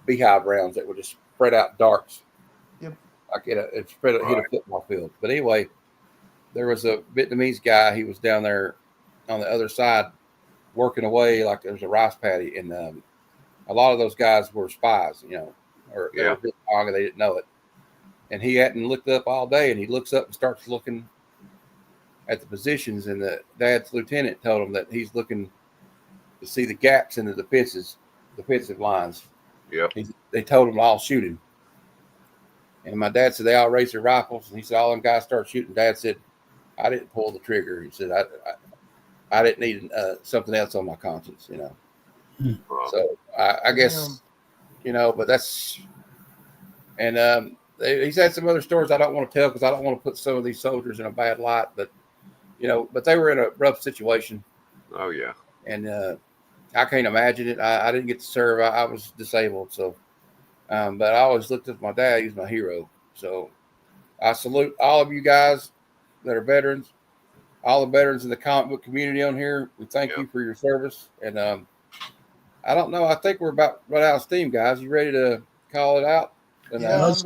beehive rounds that would just spread out darts. Yep. Like hit a football field. But anyway, there was a Vietnamese guy. He was down there on the other side working away like there was a rice paddy. And a lot of those guys were spies, or they were Vietnam and they didn't know it. And he hadn't looked up all day, and he looks up and starts looking at the positions. And the dad's lieutenant told him that he's looking to see the gaps in the defensive lines. Yeah. They told him to all shoot him. And my dad said they all raised their rifles, and he said all them guys start shooting. Dad said, I didn't pull the trigger. He said I didn't need something else on my conscience, So I guess, Damn. you know, but that's, and he's had some other stories I don't want to tell because I don't want to put some of these soldiers in a bad light, but, you know, but they were in a rough situation, Oh yeah. and I can't imagine it. I didn't get to serve. I was disabled. So, but I always looked at my dad. He's my hero. So I salute all of you guys that are veterans, all the veterans in the comic book community on here. We thank Yep. you for your service. And I don't know. I think we're about run out of steam, guys. You ready to call it out? And, Yeah. I was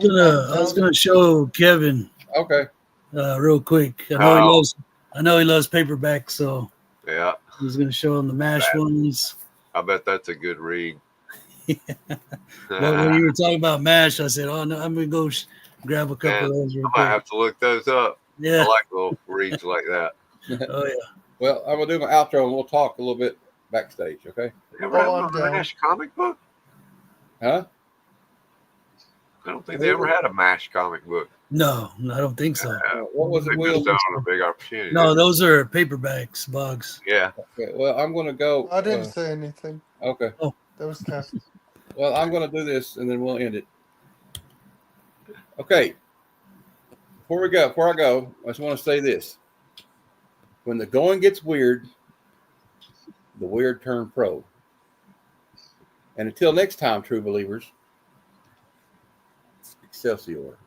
gonna show Kevin okay. real quick. I know he loves paperback, so Yeah. I was gonna show him the MASH ones. I bet that's a good read. But when you were talking about MASH, I said, "Oh no, I'm gonna go grab a couple of those real I might quick." have to look those up. Yeah. I like little reads like that. Oh yeah. Well, I'm gonna do my outro and we'll talk a little bit backstage. Okay? Ever Oh, had I'm a down. MASH comic book? Huh? I don't think they ever had a MASH comic book. No, I don't think so. What was They it, Will? missed out on a big opportunity. No, those are paperbacks, Bugs. Yeah. Okay, well, I'm gonna go. I didn't say anything. Okay. That was Cass. Well, I'm gonna do this and then we'll end it. Okay. Before I go, I just want to say this. When the going gets weird, the weird turn pro. And until next time, true believers, Excelsior.